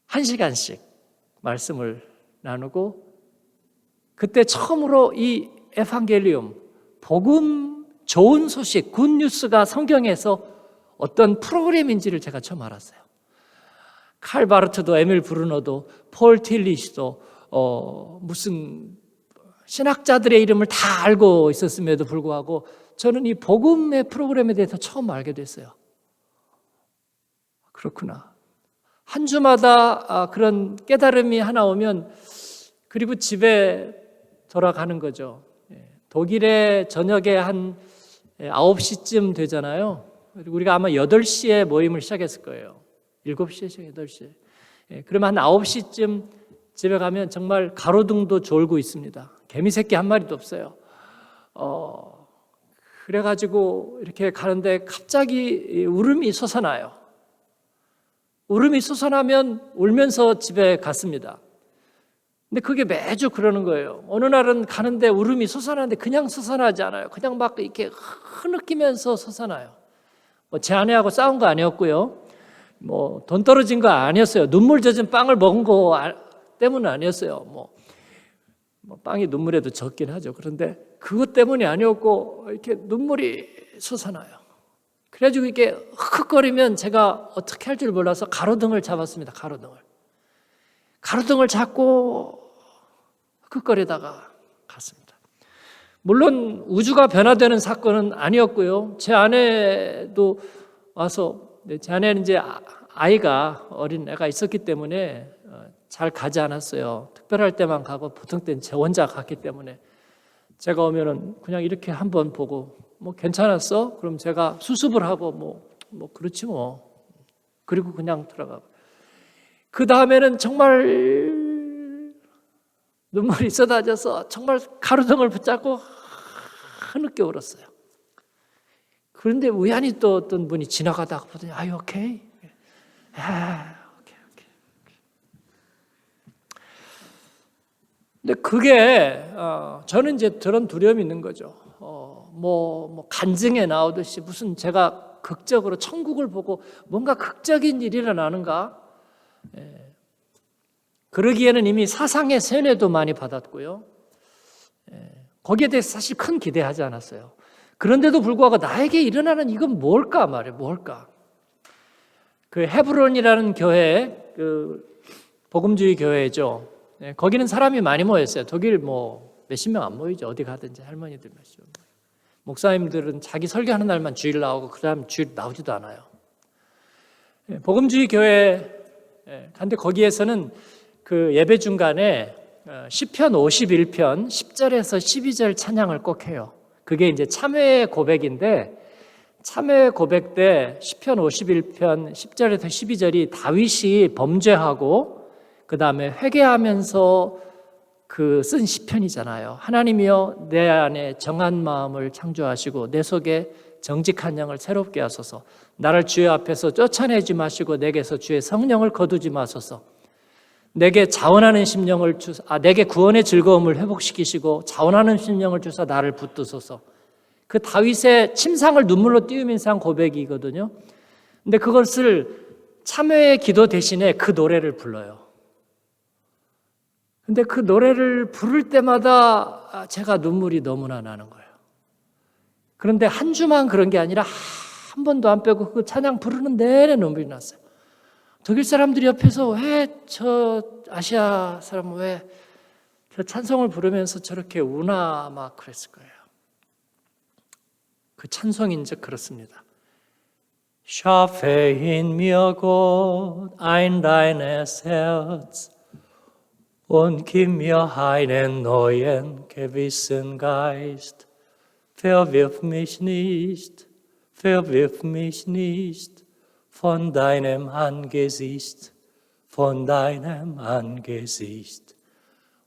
1시간씩 말씀을 나누고, 그때 처음으로 이 에반겔리움, 복음, 좋은 소식, 굿뉴스가 성경에서 어떤 프로그램인지를 제가 처음 알았어요. 칼 바르트도, 에밀 브루너도, 폴 틸리시도 무슨 신학자들의 이름을 다 알고 있었음에도 불구하고 저는 이 복음의 프로그램에 대해서 처음 알게 됐어요. 그렇구나. 한 주마다 그런 깨달음이 하나 오면, 그리고 집에 돌아가는 거죠. 독일의 저녁에 한 9시쯤 되잖아요. 우리가 아마 8시에 모임을 시작했을 거예요. 7시에 시작, 8시에. 그러면 한 9시쯤 집에 가면 정말 가로등도 졸고 있습니다. 개미 새끼 한 마리도 없어요. 그래가지고 이렇게 가는데 갑자기 울음이 솟아나요. 울음이 솟아나면 울면서 집에 갔습니다. 근데 그게 매주 그러는 거예요. 어느 날은 가는데 울음이 솟아나는데 그냥 솟아나지 않아요. 그냥 막 이렇게 흐느끼면서 솟아나요. 제 아내하고 싸운 거 아니었고요. 돈 떨어진 거 아니었어요. 눈물 젖은 빵을 먹은 거 때문은 아니었어요. 빵이 눈물에도 젖긴 하죠. 그런데 그것 때문이 아니었고 이렇게 눈물이 솟아나요. 그래가지고 이렇게 흑흑거리면 제가 어떻게 할 줄 몰라서 가로등을 잡았습니다. 가로등을 잡고 흑흑거리다가 갔습니다. 물론 우주가 변화되는 사건은 아니었고요. 제 아내도 와서, 제 아내는 이제 아이가, 어린 애가 있었기 때문에 잘 가지 않았어요. 특별할 때만 가고 보통 때는 제 혼자 갔기 때문에 제가 오면은 그냥 이렇게 한번 보고 괜찮았어? 그럼 제가 수습을 하고 그렇지 뭐. 그리고 그냥 들어가고. 그 다음에는 정말 눈물이 쏟아져서 정말 가로등을 붙잡고 흐느껴 울었어요. 그런데 우연히 또 어떤 분이 지나가다가 보더니 Are you okay? 오케이. 근데 그게 저는 이제 그런 두려움이 있는 거죠. 간증에 나오듯이 무슨 제가 극적으로 천국을 보고 뭔가 극적인 일이 일어나는가? 그러기에는 이미 사상의 세뇌도 많이 받았고요. 거기에 대해서 사실 큰 기대하지 않았어요. 그런데도 불구하고 나에게 일어나는 이건 뭘까 말이에요. 뭘까? 그 헤브론이라는 교회, 그 복음주의 교회죠. 거기는 사람이 많이 모였어요. 독일 몇십 명 안 모이죠. 어디 가든지 할머니들 몇십 명. 목사님들은 자기 설교하는 날만 주일 나오고 그다음 주일 나오지도 않아요. 복음주의 교회 근데 거기에서는 그 예배 중간에 시편 51편 10절에서 12절 찬양을 꼭 해요. 그게 이제 참회의 고백인데 참회의 고백 때 시편 51편 10절에서 12절이 다윗이 범죄하고 그 다음에 회개하면서 쓴 시편이잖아요. 하나님이여 내 안에 정한 마음을 창조하시고 내 속에 정직한 영을 새롭게 하소서. 나를 주의 앞에서 쫓아내지 마시고 내게서 주의 성령을 거두지 마소서. 내게 자원하는 심령을 내게 구원의 즐거움을 회복시키시고 자원하는 심령을 주사 나를 붙드소서. 그 다윗의 침상을 눈물로 띄우면서 한 고백이거든요. 근데 그것을 참회의 기도 대신에 그 노래를 불러요. 근데 그 노래를 부를 때마다 제가 눈물이 너무나 나는 거예요. 그런데 한 주만 그런 게 아니라 한 번도 안 빼고 그 찬양 부르는 내내 눈물이 났어요. 독일 사람들이 옆에서 왜 저 아시아 사람은 왜 저 찬송을 부르면서 저렇게 우나 막 그랬을 거예요. 그 찬송인즉 그렇습니다. Schaffe in mir Gott ein deines Herz und gib mir einen neuen gewissen Geist. Verwirf mich nicht von deinem Angesicht,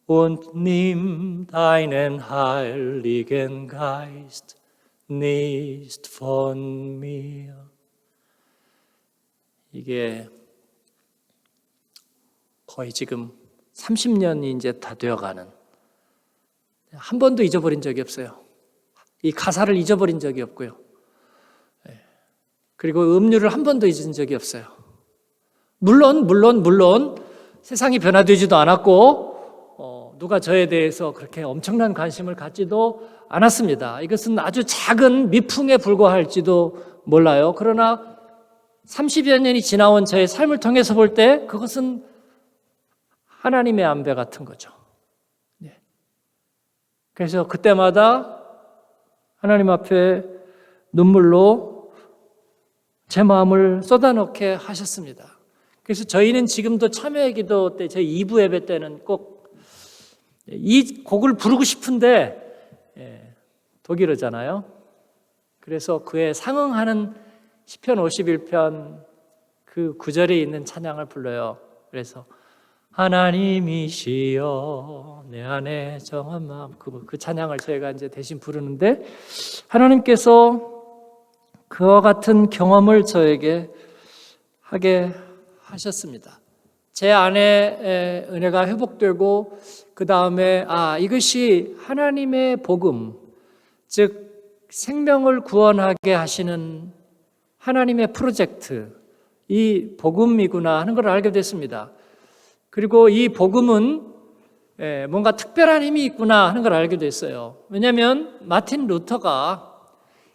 und nimm deinen Heiligen Geist nicht von mir. 이게 거의 지금 30년이 이제 다 되어가는, 한 번도 잊어버린 적이 없어요. 이 가사를 잊어버린 적이 없고요. 그리고 음률을 한 번도 잊은 적이 없어요. 물론 세상이 변화되지도 않았고 누가 저에 대해서 그렇게 엄청난 관심을 갖지도 않았습니다. 이것은 아주 작은 미풍에 불과할지도 몰라요. 그러나 30여 년이 지나온 저의 삶을 통해서 볼 때 그것은 하나님의 안배 같은 거죠. 그래서 그때마다 하나님 앞에 눈물로 제 마음을 쏟아놓게 하셨습니다. 그래서 저희는 지금도 참여의 기도 때, 저희 2부 예배 때는 꼭 이 곡을 부르고 싶은데 독일어잖아요. 그래서 그에 상응하는 시편 51편 그 9절에 있는 찬양을 불러요. 그래서 하나님이시여 내 안에 정한 마음, 그 찬양을 저희가 이제 대신 부르는데, 하나님께서 그와 같은 경험을 저에게 하게 하셨습니다. 제 안에 은혜가 회복되고, 그 다음에 이것이 하나님의 복음, 즉 생명을 구원하게 하시는 하나님의 프로젝트, 이 복음이구나 하는 걸 알게 됐습니다. 그리고 이 복음은 뭔가 특별한 힘이 있구나 하는 걸 알게 됐어요. 왜냐하면 마틴 루터가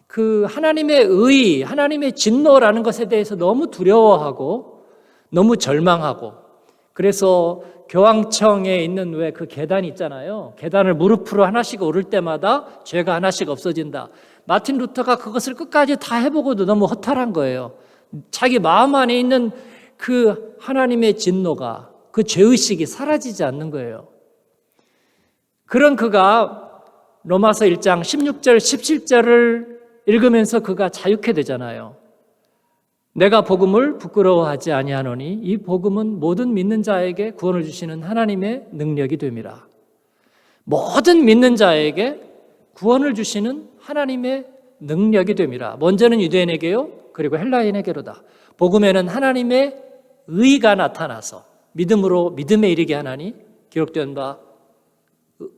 그 하나님의 의, 하나님의 진노라는 것에 대해서 너무 두려워하고 너무 절망하고, 그래서 교황청에 있는 왜 그 계단 있잖아요. 계단을 무릎으로 하나씩 오를 때마다 죄가 하나씩 없어진다. 마틴 루터가 그것을 끝까지 다 해보고도 너무 허탈한 거예요. 자기 마음 안에 있는 그 하나님의 진노가, 그 죄의식이 사라지지 않는 거예요. 그런 그가 로마서 1장 16절 17절을 읽으면서 그가 자유케 되잖아요. 내가 복음을 부끄러워하지 아니하노니 이 복음은 모든 믿는 자에게 구원을 주시는 하나님의 능력이 됨이라. 모든 믿는 자에게 구원을 주시는 하나님의 능력이 됨이라. 먼저는 유대인에게요, 그리고 헬라인에게로다. 복음에는 하나님의 의가 나타나서 믿음으로 믿음에 이르게 하나니 기록된 바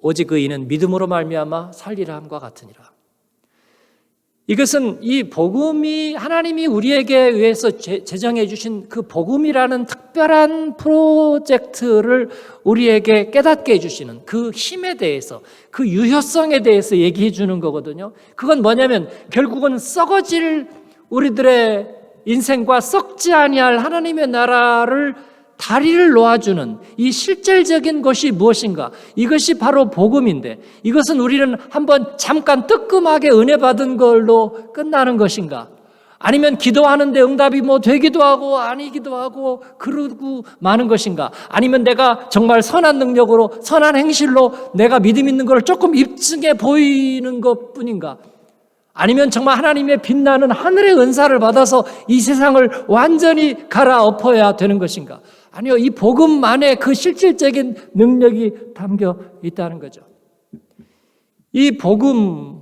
오직 의인은 믿음으로 말미암아 살리라 함과 같으니라. 이것은 이 복음이 하나님이 우리에게 의해서 제정해 주신 그 복음이라는 특별한 프로젝트를 우리에게 깨닫게 해주시는 그 힘에 대해서, 그 유효성에 대해서 얘기해 주는 거거든요. 그건 뭐냐면 결국은 썩어질 우리들의 인생과 썩지 아니할 하나님의 나라를 다리를 놓아주는 이 실질적인 것이 무엇인가? 이것이 바로 복음인데, 이것은 우리는 한번 잠깐 뜨끔하게 은혜 받은 걸로 끝나는 것인가? 아니면 기도하는데 응답이 되기도 하고 아니기도 하고 그러고 마는 것인가? 아니면 내가 정말 선한 능력으로, 선한 행실로 내가 믿음 있는 걸 조금 입증해 보이는 것뿐인가? 아니면 정말 하나님의 빛나는 하늘의 은사를 받아서 이 세상을 완전히 갈아엎어야 되는 것인가? 아니요, 이 복음 안에 그 실질적인 능력이 담겨 있다는 거죠. 이 복음은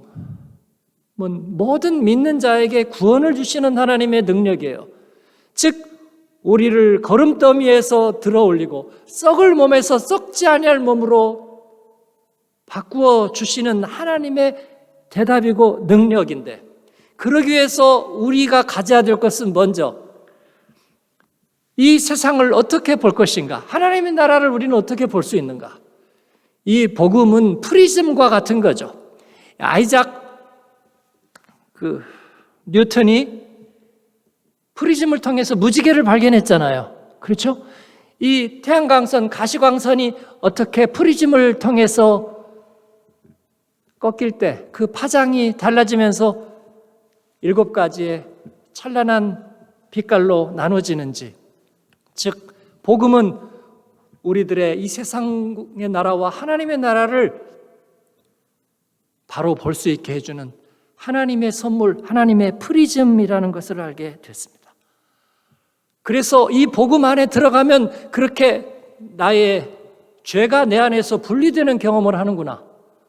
모든 믿는 자에게 구원을 주시는 하나님의 능력이에요. 즉 우리를 거름더미에서 들어올리고 썩을 몸에서 썩지 아니할 몸으로 바꾸어 주시는 하나님의 대답이고 능력인데, 그러기 위해서 우리가 가져야 될 것은 먼저 이 세상을 어떻게 볼 것인가? 하나님의 나라를 우리는 어떻게 볼 수 있는가? 이 복음은 프리즘과 같은 거죠. 아이작 뉴턴이 프리즘을 통해서 무지개를 발견했잖아요. 그렇죠? 이 태양광선, 가시광선이 어떻게 프리즘을 통해서 꺾일 때 그 파장이 달라지면서 7가지의 찬란한 빛깔로 나눠지는지, 즉 복음은 우리들의 이 세상의 나라와 하나님의 나라를 바로 볼 수 있게 해주는 하나님의 선물, 하나님의 프리즘이라는 것을 알게 됐습니다. 그래서 이 복음 안에 들어가면 그렇게 나의 죄가 내 안에서 분리되는 경험을 하는구나.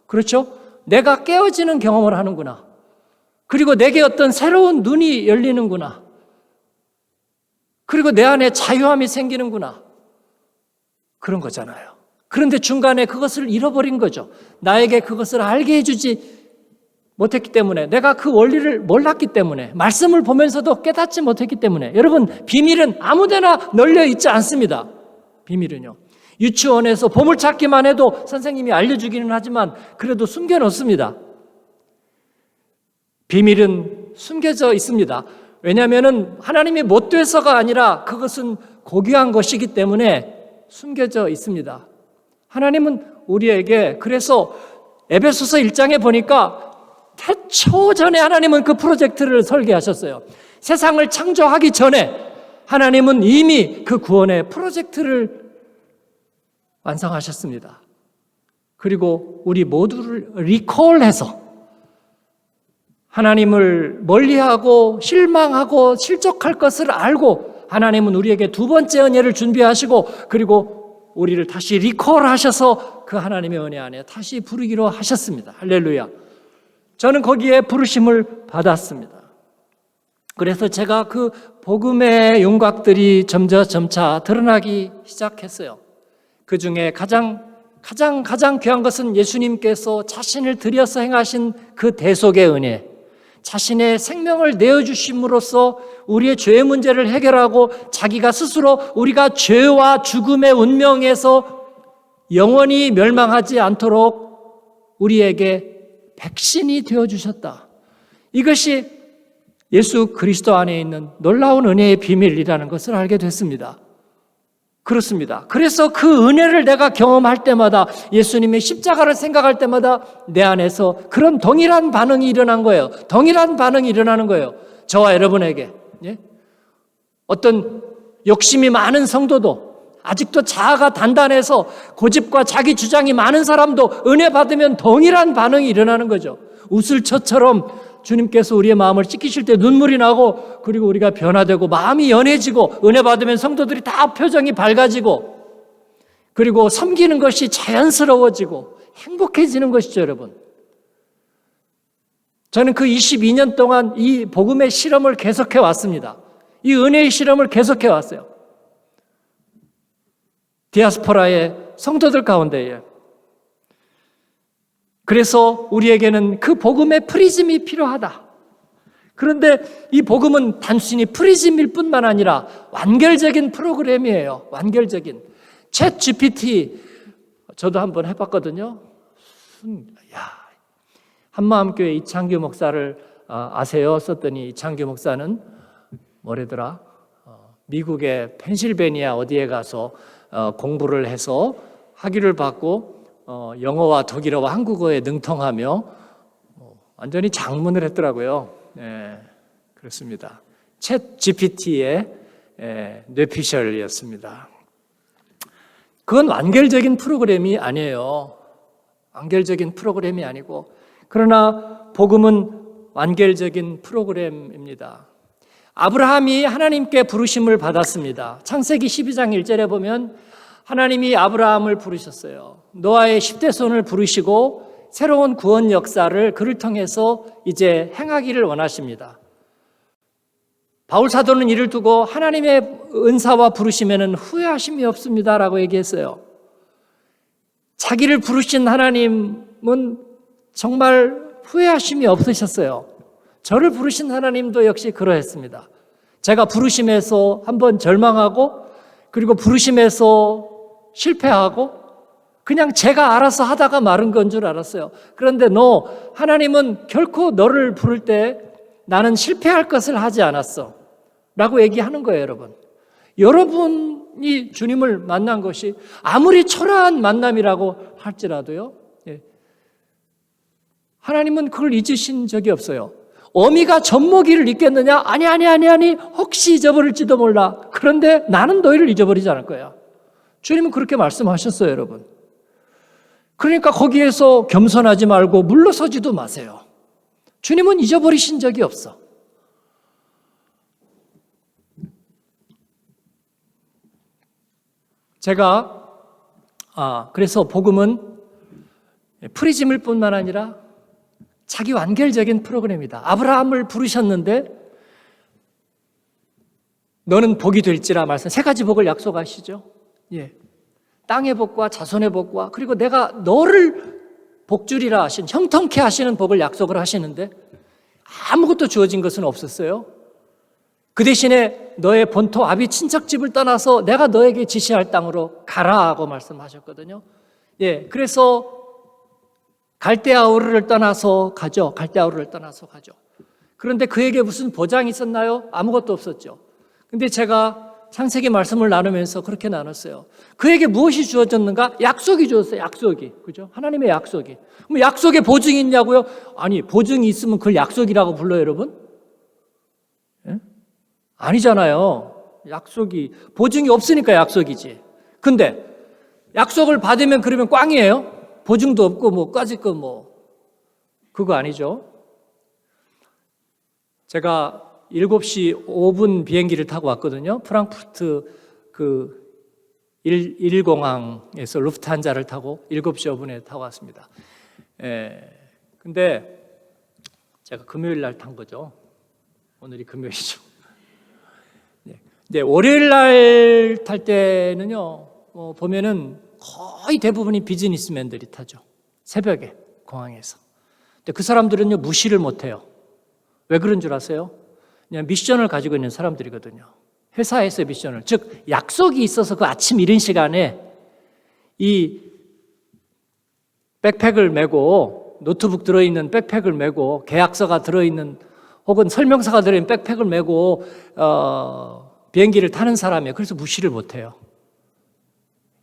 그렇죠? 내가 깨어지는 경험을 하는구나. 그리고 내게 어떤 새로운 눈이 열리는구나. 그리고 내 안에 자유함이 생기는구나. 그런 거잖아요. 그런데 중간에 그것을 잃어버린 거죠. 나에게 그것을 알게 해주지 못했기 때문에, 내가 그 원리를 몰랐기 때문에, 말씀을 보면서도 깨닫지 못했기 때문에. 여러분, 비밀은 아무데나 널려 있지 않습니다. 비밀은요. 유치원에서 보물찾기만 해도 선생님이 알려주기는 하지만 그래도 숨겨놓습니다. 비밀은 숨겨져 있습니다. 왜냐하면 하나님이 못돼서가 아니라 그것은 고귀한 것이기 때문에 숨겨져 있습니다. 하나님은 우리에게, 그래서 에베소서 1장에 보니까 태초 전에 하나님은 그 프로젝트를 설계하셨어요. 세상을 창조하기 전에 하나님은 이미 그 구원의 프로젝트를 완성하셨습니다. 그리고 우리 모두를 리콜해서 하나님을 멀리하고 실망하고 실족할 것을 알고 하나님은 우리에게 두 번째 은혜를 준비하시고 그리고 우리를 다시 리콜하셔서 그 하나님의 은혜 안에 다시 부르기로 하셨습니다. 할렐루야. 저는 거기에 부르심을 받았습니다. 그래서 제가 그 복음의 윤곽들이 점차 드러나기 시작했어요. 그 중에 가장 귀한 것은 예수님께서 자신을 들여서 행하신 그 대속의 은혜, 자신의 생명을 내어주심으로써 우리의 죄의 문제를 해결하고 자기가 스스로 우리가 죄와 죽음의 운명에서 영원히 멸망하지 않도록 우리에게 백신이 되어주셨다. 이것이 예수 그리스도 안에 있는 놀라운 은혜의 비밀이라는 것을 알게 됐습니다. 그렇습니다. 그래서 그 은혜를 내가 경험할 때마다, 예수님의 십자가를 생각할 때마다 내 안에서 그런 동일한 반응이 일어난 거예요. 동일한 반응이 일어나는 거예요. 저와 여러분에게. 예? 어떤 욕심이 많은 성도도, 아직도 자아가 단단해서 고집과 자기 주장이 많은 사람도 은혜 받으면 동일한 반응이 일어나는 거죠. 웃을처처럼 주님께서 우리의 마음을 찢기실 때 눈물이 나고, 그리고 우리가 변화되고 마음이 연해지고, 은혜 받으면 성도들이 다 표정이 밝아지고, 그리고 섬기는 것이 자연스러워지고 행복해지는 것이죠, 여러분. 저는 그 22년 동안 이 복음의 실험을 계속해 왔습니다. 이 은혜의 실험을 계속해 왔어요. 디아스포라의 성도들 가운데에. 그래서 우리에게는 그 복음의 프리즘이 필요하다. 그런데 이 복음은 단순히 프리즘일 뿐만 아니라 완결적인 프로그램이에요. 완결적인. 챗 GPT 저도 한번 해봤거든요. 한마음교회 이창규 목사를 아세요? 썼더니 이창규 목사는 뭐래더라? 미국의 펜실베니아 어디에 가서 공부를 해서 학위를 받고 영어와 독일어와 한국어에 능통하며 완전히 장문을 했더라고요. 네, 그렇습니다. 챗 GPT의 뇌피셜이었습니다. 그건 완결적인 프로그램이 아니에요. 완결적인 프로그램이 아니고, 그러나 복음은 완결적인 프로그램입니다. 아브라함이 하나님께 부르심을 받았습니다. 창세기 12장 1절에 보면 하나님이 아브라함을 부르셨어요. 노아의 10대 손을 부르시고 새로운 구원 역사를 그를 통해서 이제 행하기를 원하십니다. 바울 사도는 이를 두고 하나님의 은사와 부르심에는 후회하심이 없습니다라고 얘기했어요. 자기를 부르신 하나님은 정말 후회하심이 없으셨어요. 저를 부르신 하나님도 역시 그러했습니다. 제가 부르심에서 한번 절망하고, 그리고 부르심에서 실패하고, 그냥 제가 알아서 하다가 마른 건 줄 알았어요. 그런데 하나님은 결코 너를 부를 때 나는 실패할 것을 하지 않았어 라고 얘기하는 거예요. 여러분, 여러분이 주님을 만난 것이 아무리 초라한 만남이라고 할지라도요, 하나님은 그걸 잊으신 적이 없어요. 어미가 젖먹이를 잊겠느냐? 아니, 혹시 잊어버릴지도 몰라. 그런데 나는 너희를 잊어버리지 않을 거야. 주님은 그렇게 말씀하셨어요, 여러분. 그러니까 거기에서 겸손하지 말고 물러서지도 마세요. 주님은 잊어버리신 적이 없어. 제가 그래서 복음은 프리즘일 뿐만 아니라 자기 완결적인 프로그램이다. 아브라함을 부르셨는데 너는 복이 될지라 말씀, 세 가지 복을 약속하시죠. 땅의 복과 자손의 복과, 그리고 내가 너를 복주리라 하신, 형통케 하시는 복을 약속을 하시는데 아무것도 주어진 것은 없었어요. 그 대신에 너의 본토 아비 친척집을 떠나서 내가 너에게 지시할 땅으로 가라 하고 말씀하셨거든요. 그래서 갈대아우르를 떠나서 가죠. 그런데 그에게 무슨 보장이 있었나요? 아무것도 없었죠. 근데 제가 창세기 말씀을 나누면서 그렇게 나눴어요. 그에게 무엇이 주어졌는가? 약속이 주었어요. 약속이. 그죠? 하나님의 약속이. 그럼 약속에 보증이 있냐고요? 아니, 보증이 있으면 그걸 약속이라고 불러요, 여러분? 아니잖아요. 약속이, 보증이 없으니까 약속이지. 근데 약속을 받으면 그러면 꽝이에요? 보증도 없고 까짓 거 그거 아니죠. 제가 7시 5분 비행기를 타고 왔거든요. 프랑크푸르트 그 1공항에서 루프트한자를 타고 7시 5분에 타고 왔습니다. 근데 제가 금요일 날 탄 거죠. 오늘이 금요일이죠. 네, 월요일 날 탈 때는요, 보면은 거의 대부분이 비즈니스맨들이 타죠. 새벽에 공항에서. 근데 그 사람들은요, 무시를 못 해요. 왜 그런 줄 아세요? 그냥 미션을 가지고 있는 사람들이거든요. 회사에서의 미션을. 즉, 약속이 있어서 그 아침 이른 시간에 이 백팩을 메고, 노트북 들어있는 백팩을 메고, 계약서가 들어있는 혹은 설명서가 들어있는 백팩을 메고 비행기를 타는 사람이에요. 그래서 무시를 못 해요.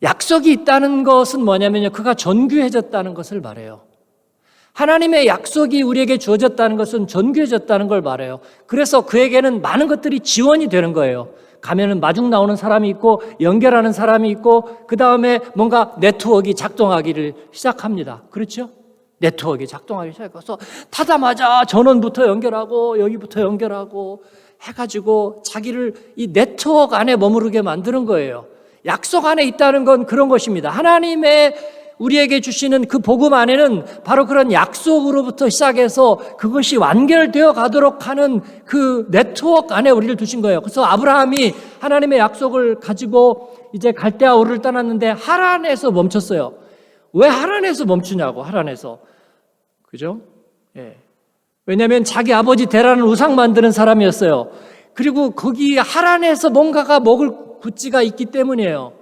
약속이 있다는 것은 뭐냐면요, 그가 존귀해졌다는 것을 말해요. 하나님의 약속이 우리에게 주어졌다는 것은 존귀해졌다는 걸 말해요. 그래서 그에게는 많은 것들이 지원이 되는 거예요. 가면은 마중 나오는 사람이 있고 연결하는 사람이 있고 그 다음에 뭔가 네트워크가 작동하기를 시작합니다. 그렇죠? 네트워크가 작동하기 시작해서 타자마자 전원부터 연결하고 여기부터 연결하고 해가지고 자기를 이 네트워크 안에 머무르게 만드는 거예요. 약속 안에 있다는 건 그런 것입니다. 하나님의 우리에게 주시는 그 복음 안에는 바로 그런 약속으로부터 시작해서 그것이 완결되어 가도록 하는 그 네트워크 안에 우리를 두신 거예요. 그래서 아브라함이 하나님의 약속을 가지고 이제 갈대아 우르를 떠났는데 하란에서 멈췄어요. 왜 하란에서 멈추냐고, 하란에서. 그죠? 예. 왜냐하면 자기 아버지 데라는 우상 만드는 사람이었어요. 그리고 거기 하란에서 뭔가가 먹을 구찌가 있기 때문이에요.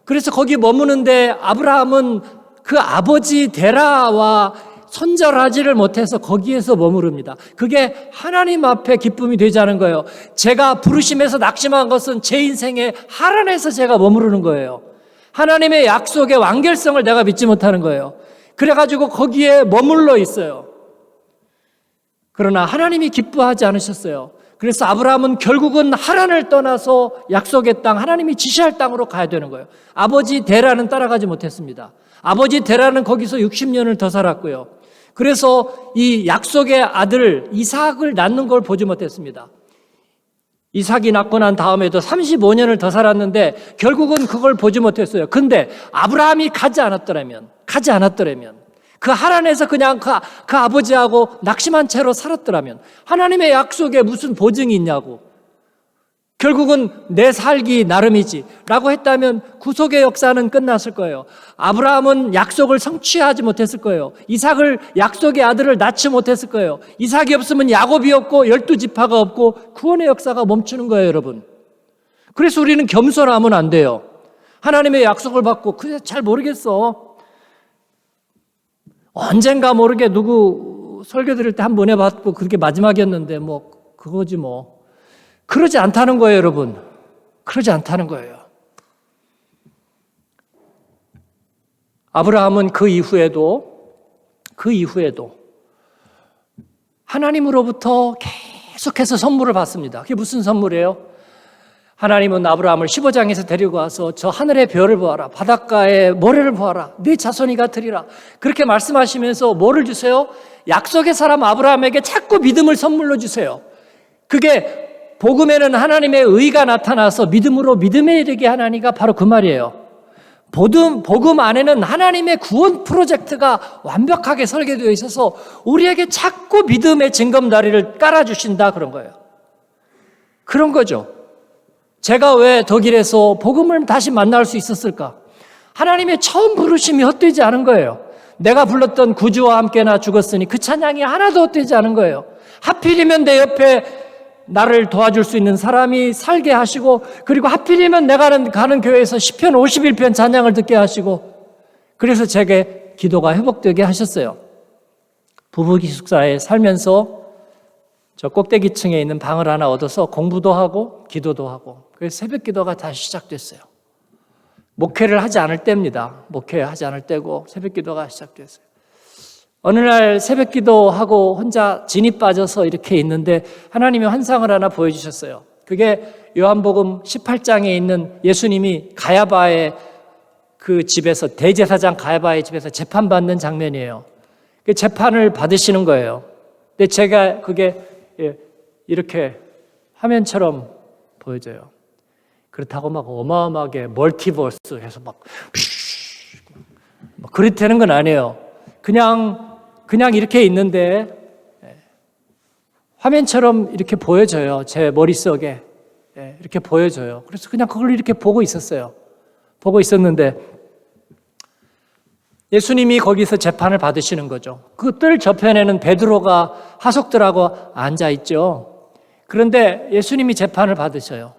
그래서 거기 머무는데 아브라함은 그 아버지 데라와 손절하지를 못해서 거기에서 머무릅니다. 그게 하나님 앞에 기쁨이 되지 않은 거예요. 제가 부르심에서 낙심한 것은 제 인생의 하란에서 제가 머무르는 거예요. 하나님의 약속의 완결성을 내가 믿지 못하는 거예요. 그래가지고 거기에 머물러 있어요. 그러나 하나님이 기뻐하지 않으셨어요. 그래서 아브라함은 결국은 하란을 떠나서 약속의 땅, 하나님이 지시할 땅으로 가야 되는 거예요. 아버지 데라는 따라가지 못했습니다. 아버지 데라는 거기서 60년을 더 살았고요. 그래서 이 약속의 아들 이삭을 낳는 걸 보지 못했습니다. 이삭이 낳고 난 다음에도 35년을 더 살았는데 결국은 그걸 보지 못했어요. 근데 아브라함이 가지 않았더라면 그 하란에서 그냥 그 아버지하고 낙심한 채로 살았더라면 하나님의 약속에 무슨 보증이 있냐고, 결국은 내 살기 나름이지 라고 했다면 구속의 역사는 끝났을 거예요. 아브라함은 약속을 성취하지 못했을 거예요. 이삭을, 약속의 아들을 낳지 못했을 거예요. 이삭이 없으면 야곱이 없고 12지파가 없고 구원의 역사가 멈추는 거예요, 여러분. 그래서 우리는 겸손하면 안 돼요. 하나님의 약속을 받고 그래 잘 모르겠어. 언젠가 모르게 누구 설교 들을 때 한 번 해봤고 그게 마지막이었는데 뭐 그거지 뭐. 그러지 않다는 거예요, 여러분. 그러지 않다는 거예요. 아브라함은 그 이후에도 하나님으로부터 계속해서 선물을 받습니다. 그게 무슨 선물이에요? 하나님은 아브라함을 15장에서 데리고 와서 저 하늘의 별을 보아라, 바닷가의 모래를 보아라, 네 자손이 같으리라, 그렇게 말씀하시면서 뭐를 주세요? 약속의 사람 아브라함에게 자꾸 믿음을 선물로 주세요. 그게 복음에는 하나님의 의가 나타나서 믿음으로 믿음에 이르게 하나니가 바로 그 말이에요. 복음 안에는 하나님의 구원 프로젝트가 완벽하게 설계되어 있어서 우리에게 자꾸 믿음의 징검다리를 깔아주신다, 그런 거예요. 그런 거죠. 제가 왜 독일에서 복음을 다시 만날 수 있었을까? 하나님의 처음 부르심이 헛되지 않은 거예요. 내가 불렀던 구주와 함께 나 죽었으니 그 찬양이 하나도 헛되지 않은 거예요. 하필이면 내 옆에 나를 도와줄 수 있는 사람이 살게 하시고, 그리고 하필이면 내가 가는 교회에서 시편 51편 찬양을 듣게 하시고, 그래서 제게 기도가 회복되게 하셨어요. 부부 기숙사에 살면서 저 꼭대기층에 있는 방을 하나 얻어서 공부도 하고 기도도 하고, 그래서 새벽 기도가 다시 시작됐어요. 목회를 하지 않을 때입니다. 목회하지 않을 때고 새벽 기도가 시작됐어요. 어느 날 새벽 기도하고 혼자 진이 빠져서 이렇게 있는데 하나님이 환상을 하나 보여주셨어요. 그게 요한복음 18장에 있는 예수님이 가야바의 그 집에서, 대제사장 가야바의 집에서 재판받는 장면이에요. 그 재판을 받으시는 거예요. 근데 제가 그게 이렇게 화면처럼 보여져요. 그렇다고 막 어마어마하게 멀티버스 해서 막 그렇다는 건 아니에요. 그냥 이렇게 있는데 화면처럼 이렇게 보여져요. 제 머릿속에 이렇게 보여져요. 그래서 그냥 그걸 이렇게 보고 있었어요. 보고 있었는데 예수님이 거기서 재판을 받으시는 거죠. 그 뜰 저편에는 베드로가 하석들하고 앉아 있죠. 그런데 예수님이 재판을 받으셔요.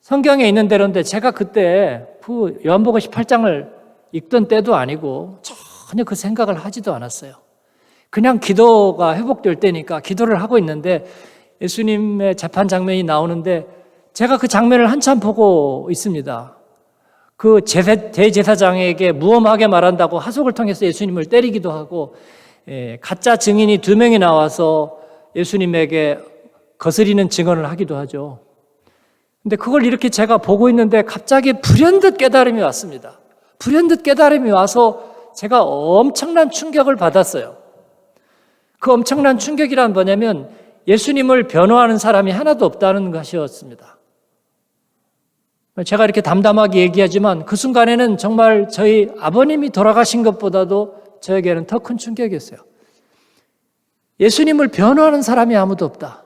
성경에 있는 대로인데 제가 그때 그 요한복음 18장을 읽던 때도 아니고 전혀 그 생각을 하지도 않았어요. 그냥 기도가 회복될 때니까 기도를 하고 있는데 예수님의 재판 장면이 나오는데 제가 그 장면을 한참 보고 있습니다. 그 대제사장에게 무엄하게 말한다고 하속을 통해서 예수님을 때리기도 하고 가짜 증인이 2명이 나와서 예수님에게 거스리는 증언을 하기도 하죠. 근데 그걸 이렇게 제가 보고 있는데 갑자기 불현듯 깨달음이 왔습니다. 불현듯 깨달음이 와서 제가 엄청난 충격을 받았어요. 그 엄청난 충격이란 뭐냐면 예수님을 변호하는 사람이 하나도 없다는 것이었습니다. 제가 이렇게 담담하게 얘기하지만 그 순간에는 정말 저희 아버님이 돌아가신 것보다도 저에게는 더 큰 충격이었어요. 예수님을 변호하는 사람이 아무도 없다.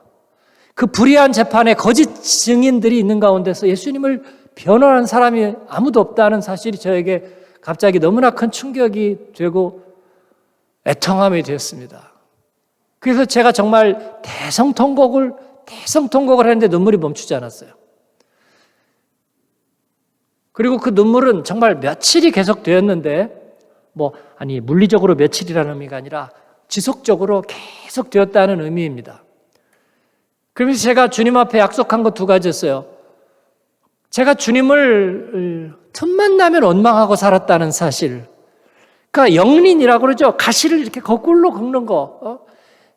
그 불의한 재판에 거짓 증인들이 있는 가운데서 예수님을 변호하는 사람이 아무도 없다는 사실이 저에게 갑자기 너무나 큰 충격이 되고 애통함이 되었습니다. 그래서 제가 정말 대성통곡을 했는데 눈물이 멈추지 않았어요. 그리고 그 눈물은 정말 며칠이 계속되었는데 물리적으로 며칠이라는 의미가 아니라 지속적으로 계속 되었다는 의미입니다. 그러면서 제가 주님 앞에 약속한 거 2가지였어요. 제가 주님을 틈만 나면 원망하고 살았다는 사실. 그러니까 영린이라고 그러죠. 가시를 이렇게 거꾸로 긁는 거.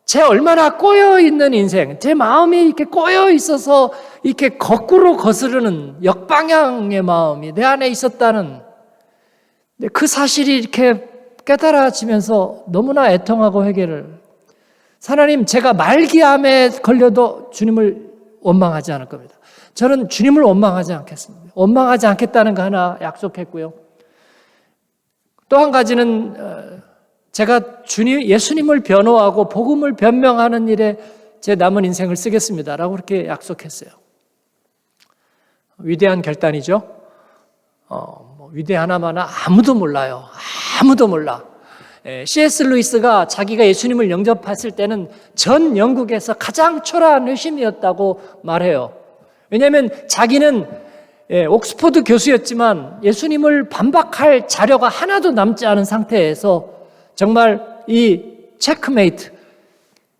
제 얼마나 꼬여있는 인생, 제 마음이 이렇게 꼬여있어서 이렇게 거꾸로 거스르는 역방향의 마음이 내 안에 있었다는 그 사실이 이렇게 깨달아지면서 너무나 애통하고 회개를. 하나님, 제가 말기암에 걸려도 주님을 원망하지 않을 겁니다. 저는 주님을 원망하지 않겠습니다. 원망하지 않겠다는 거 하나 약속했고요. 또 한 가지는 제가 예수님을 변호하고 복음을 변명하는 일에 제 남은 인생을 쓰겠습니다라고 그렇게 약속했어요. 위대한 결단이죠. 위대하나마나 아무도 몰라요. 아무도 몰라. C.S. 루이스가 자기가 예수님을 영접했을 때는 전 영국에서 가장 초라한 회심이었다고 말해요. 왜냐하면 자기는 옥스퍼드 교수였지만 예수님을 반박할 자료가 하나도 남지 않은 상태에서 정말 이 체크메이트,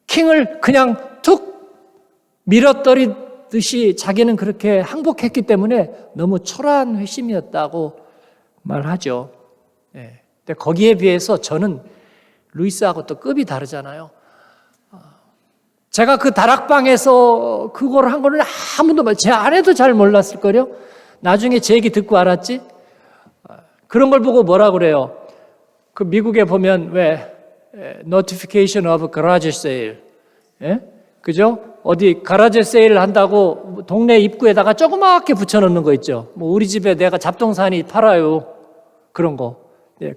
킹을 그냥 툭 밀어떨이듯이 자기는 그렇게 항복했기 때문에 너무 초라한 회심이었다고 말하죠. 근데 거기에 비해서 저는 루이스하고 또 급이 다르잖아요. 제가 그 다락방에서 그걸 한 거는 아무도 제 아내도 잘 몰랐을걸요. 나중에 제 얘기 듣고 알았지. 그런 걸 보고 뭐라 그래요. 그 미국에 보면 왜 notification of garage sale, 그죠? 어디 가라지 세일을 한다고 동네 입구에다가 조그맣게 붙여놓는 거 있죠. 우리 집에 내가 잡동사니 팔아요. 그런 거.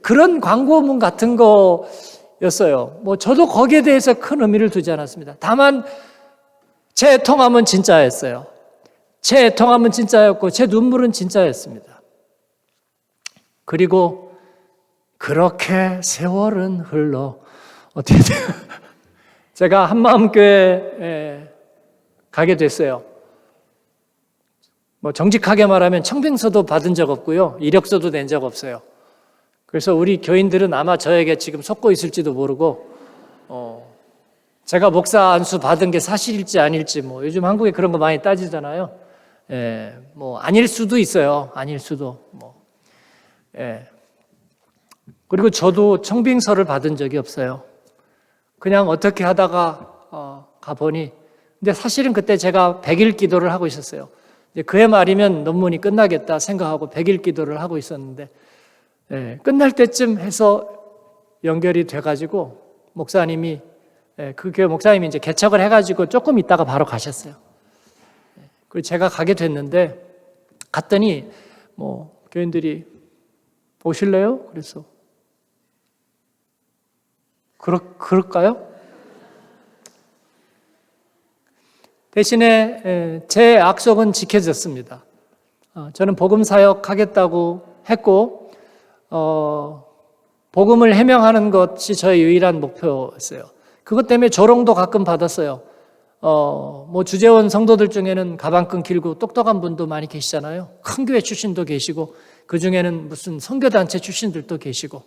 그런 광고문 같은 거였어요. 저도 거기에 대해서 큰 의미를 두지 않았습니다. 다만 제 애통함은 진짜였어요. 제 애통함은 진짜였고 제 눈물은 진짜였습니다. 그리고 그렇게 세월은 흘러 어떻게 제가 한마음교회에 가게 됐어요. 정직하게 말하면 청빙서도 받은 적 없고요. 이력서도 낸 적 없어요. 그래서 우리 교인들은 아마 저에게 지금 속고 있을지도 모르고 제가 목사 안수 받은 게 사실일지 아닐지 요즘 한국에 그런 거 많이 따지잖아요. 아닐 수도 있어요. 아닐 수도. 그리고 저도 청빙서를 받은 적이 없어요. 그냥 어떻게 하다가 가보니 근데 사실은 그때 제가 100일 기도를 하고 있었어요. 그해 말이면 논문이 끝나겠다 생각하고 100일 기도를 하고 있었는데 끝날 때쯤 해서 연결이 돼가지고 목사님이 그 교회 목사님이 이제 개척을 해가지고 조금 있다가 바로 가셨어요. 그리고 제가 가게 됐는데 갔더니 뭐 교인들이 오실래요? 그래서 그럴까요? 대신에 제 약속은 지켜졌습니다. 저는 복음 사역 하겠다고 했고 복음을 해명하는 것이 저의 유일한 목표였어요. 그것 때문에 조롱도 가끔 받았어요. 뭐 주재원 성도들 중에는 가방끈 길고 똑똑한 분도 많이 계시잖아요. 큰 교회 출신도 계시고 그 중에는 무슨 선교단체 출신들도 계시고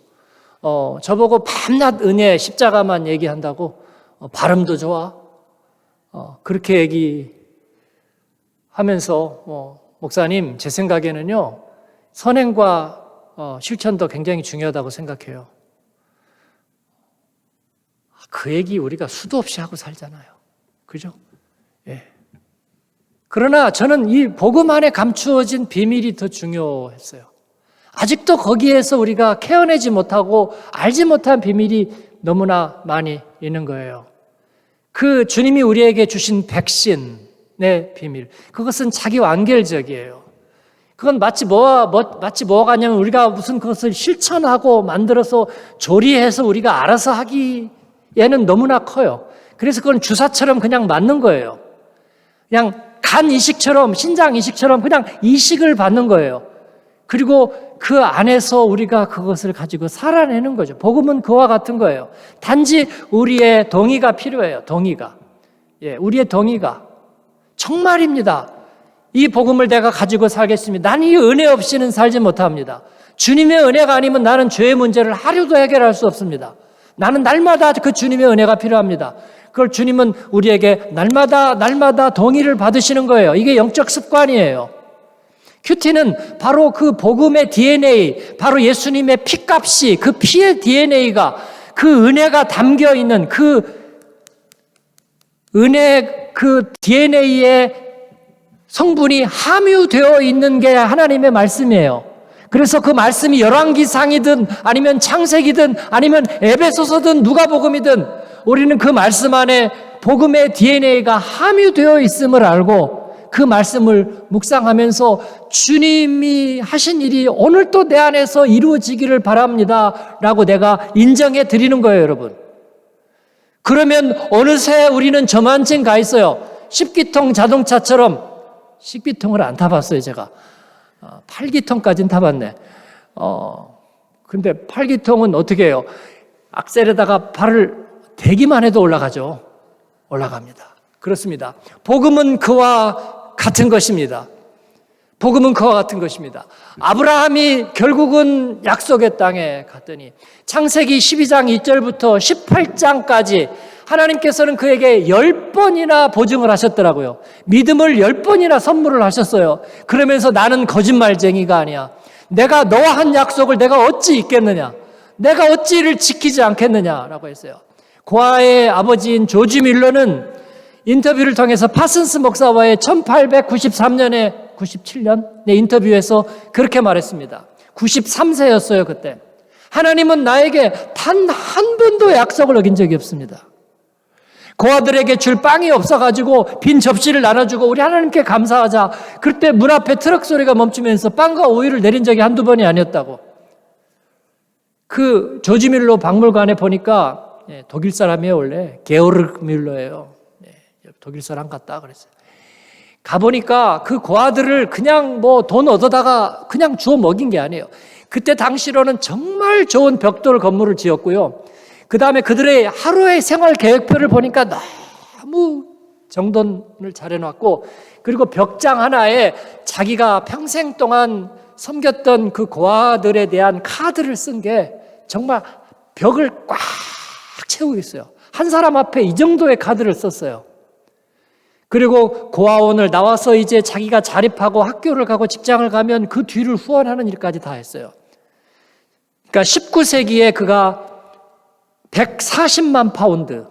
저보고 밤낮 은혜 십자가만 얘기한다고 발음도 좋아 그렇게 얘기하면서 목사님 제 생각에는요 선행과 실천도 굉장히 중요하다고 생각해요. 그 얘기 우리가 수도 없이 하고 살잖아요. 그죠? 예. 그러나 저는 이 복음 안에 감추어진 비밀이 더 중요했어요. 아직도 거기에서 우리가 캐어내지 못하고 알지 못한 비밀이 너무나 많이 있는 거예요. 그 주님이 우리에게 주신 백신의 비밀, 그것은 자기 완결적이에요. 그건 마치 뭐가 같냐면 우리가 무슨 그것을 실천하고 만들어서 조리해서 우리가 알아서 하기에는 너무나 커요. 그래서 그건 주사처럼 그냥 맞는 거예요. 그냥 간 이식처럼, 신장 이식처럼 그냥 이식을 받는 거예요. 그리고 그 안에서 우리가 그것을 가지고 살아내는 거죠. 복음은 그와 같은 거예요. 단지 우리의 동의가 필요해요. 동의가. 예, 우리의 동의가. 정말입니다. 이 복음을 내가 가지고 살겠습니다. 나는 이 은혜 없이는 살지 못합니다. 주님의 은혜가 아니면 나는 죄의 문제를 하루도 해결할 수 없습니다. 나는 날마다 그 주님의 은혜가 필요합니다. 그걸 주님은 우리에게 날마다 동의를 받으시는 거예요. 이게 영적 습관이에요. 큐티는 바로 그 복음의 DNA, 바로 예수님의 피값이, 그 피의 DNA가, 그 은혜가 담겨 있는 그 은혜, 그 DNA의 성분이 함유되어 있는 게 하나님의 말씀이에요. 그래서 그 말씀이 열왕기상이든 아니면 창세기든 아니면 에베소서든 누가복음이든 우리는 그 말씀 안에 복음의 DNA가 함유되어 있음을 알고 그 말씀을 묵상하면서 주님이 하신 일이 오늘 또 내 안에서 이루어지기를 바랍니다 라고 내가 인정해 드리는 거예요, 여러분. 그러면 어느새 우리는 저만층 가 있어요. 10기통 자동차처럼. 10기통을 안 타봤어요, 제가. 8기통까지는 타봤네. 근데 8기통은 어떻게 해요? 악셀에다가 발을 대기만 해도 올라가죠. 올라갑니다. 그렇습니다. 복음은 그와 같은 것입니다. 복음은 그와 같은 것입니다. 아브라함이 결국은 약속의 땅에 갔더니 창세기 12장 2절부터 18장까지 하나님께서는 그에게 10번이나 보증을 하셨더라고요. 믿음을 10번이나 선물을 하셨어요. 그러면서 나는 거짓말쟁이가 아니야. 내가 너와 한 약속을 내가 어찌 잊겠느냐. 내가 어찌 이를 지키지 않겠느냐라고 했어요. 고아의 아버지인 조지 밀러는 인터뷰를 통해서 파슨스 목사와의 1893년에 97년 인터뷰에서 그렇게 말했습니다. 93세였어요 그때. 하나님은 나에게 단 한 번도 약속을 어긴 적이 없습니다. 고아들에게 줄 빵이 없어가지고 빈 접시를 나눠주고 우리 하나님께 감사하자. 그때 문 앞에 트럭 소리가 멈추면서 빵과 우유를 내린 적이 한두 번이 아니었다고. 그 조지 밀러 박물관에 보니까 독일 사람이에요 원래. 게오르크 밀러예요. 독일 사람 같다 그랬어요. 가보니까 그 고아들을 그냥 뭐 돈 얻어다가 그냥 주워 먹인 게 아니에요. 그때 당시로는 정말 좋은 벽돌 건물을 지었고요. 그 다음에 그들의 하루의 생활 계획표를 보니까 너무 정돈을 잘 해놨고, 그리고 벽장 하나에 자기가 평생 동안 섬겼던 그 고아들에 대한 카드를 쓴 게 정말 벽을 꽉 채우고 있어요. 한 사람 앞에 이 정도의 카드를 썼어요. 그리고 고아원을 나와서 이제 자기가 자립하고 학교를 가고 직장을 가면 그 뒤를 후원하는 일까지 다 했어요. 그러니까 19세기에 그가 140만 파운드,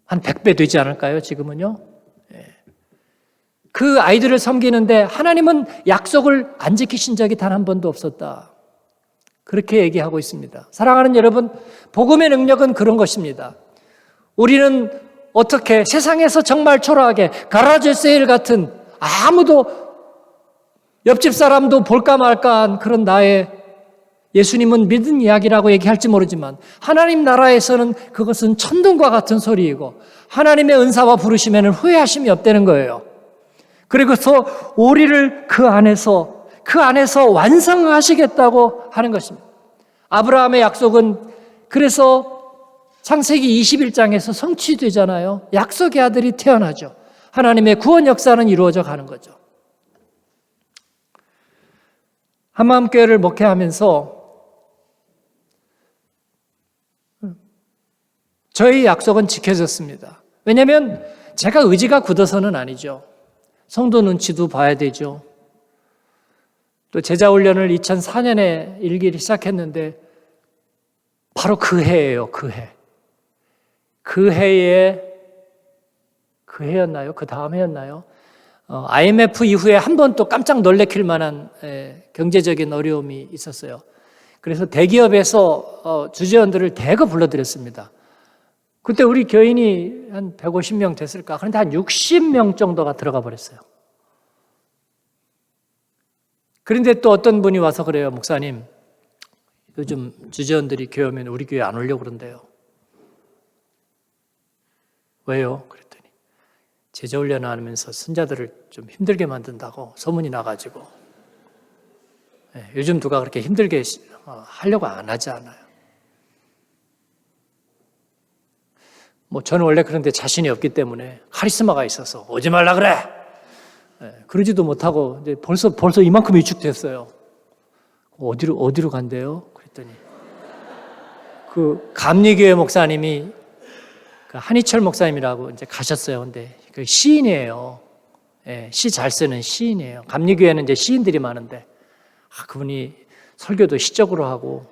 한 100배 되지 않을까요, 지금은요? 그 아이들을 섬기는데 하나님은 약속을 안 지키신 적이 단 한 번도 없었다. 그렇게 얘기하고 있습니다. 사랑하는 여러분, 복음의 능력은 그런 것입니다. 우리는 어떻게 세상에서 정말 초라하게 가라지 세일 같은 아무도 옆집 사람도 볼까 말까한 그런 나의 예수님은 믿은 이야기라고 얘기할지 모르지만 하나님 나라에서는 그것은 천둥과 같은 소리이고 하나님의 은사와 부르심에는 후회하심이 없다는 거예요. 그리고서 우리를 그 안에서 완성하시겠다고 하는 것입니다. 아브라함의 약속은 그래서 창세기 21장에서 성취되잖아요. 약속의 아들이 태어나죠. 하나님의 구원 역사는 이루어져 가는 거죠. 한마음교회를 목회하면서 저희 약속은 지켜졌습니다. 왜냐하면 제가 의지가 굳어서는 아니죠. 성도 눈치도 봐야 되죠. 또 제자훈련을 2004년에 일기를 시작했는데 바로 그 해예요. 그 해. 그 해였나요? 그 다음 해였나요? IMF 이후에 한 번 또 깜짝 놀래킬 만한 경제적인 어려움이 있었어요. 그래서 대기업에서 주재원들을 대거 불러들였습니다. 그때 우리 교인이 한 150명 됐을까? 그런데 한 60명 정도가 들어가 버렸어요. 그런데 또 어떤 분이 와서 그래요. 목사님, 요즘 주재원들이 교회 오면 우리 교회 안 오려고 그런대요. 왜요? 그랬더니 제자훈련을 하면서 신자들을 좀 힘들게 만든다고 소문이 나가지고 요즘 누가 그렇게 힘들게 하려고 안 하지 않아요. 뭐 저는 원래 그런데 자신이 없기 때문에 카리스마가 있어서 오지 말라 그래. 그러지도 못하고 이제 벌써 이만큼 위축됐어요. 어디로 간대요? 그랬더니 그 감리교회 목사님이 그 한희철 목사님이라고 이제 가셨어요. 근데 그 시인이에요. 시 잘 쓰는 시인이에요. 감리교회는 이제 시인들이 많은데 그분이 설교도 시적으로 하고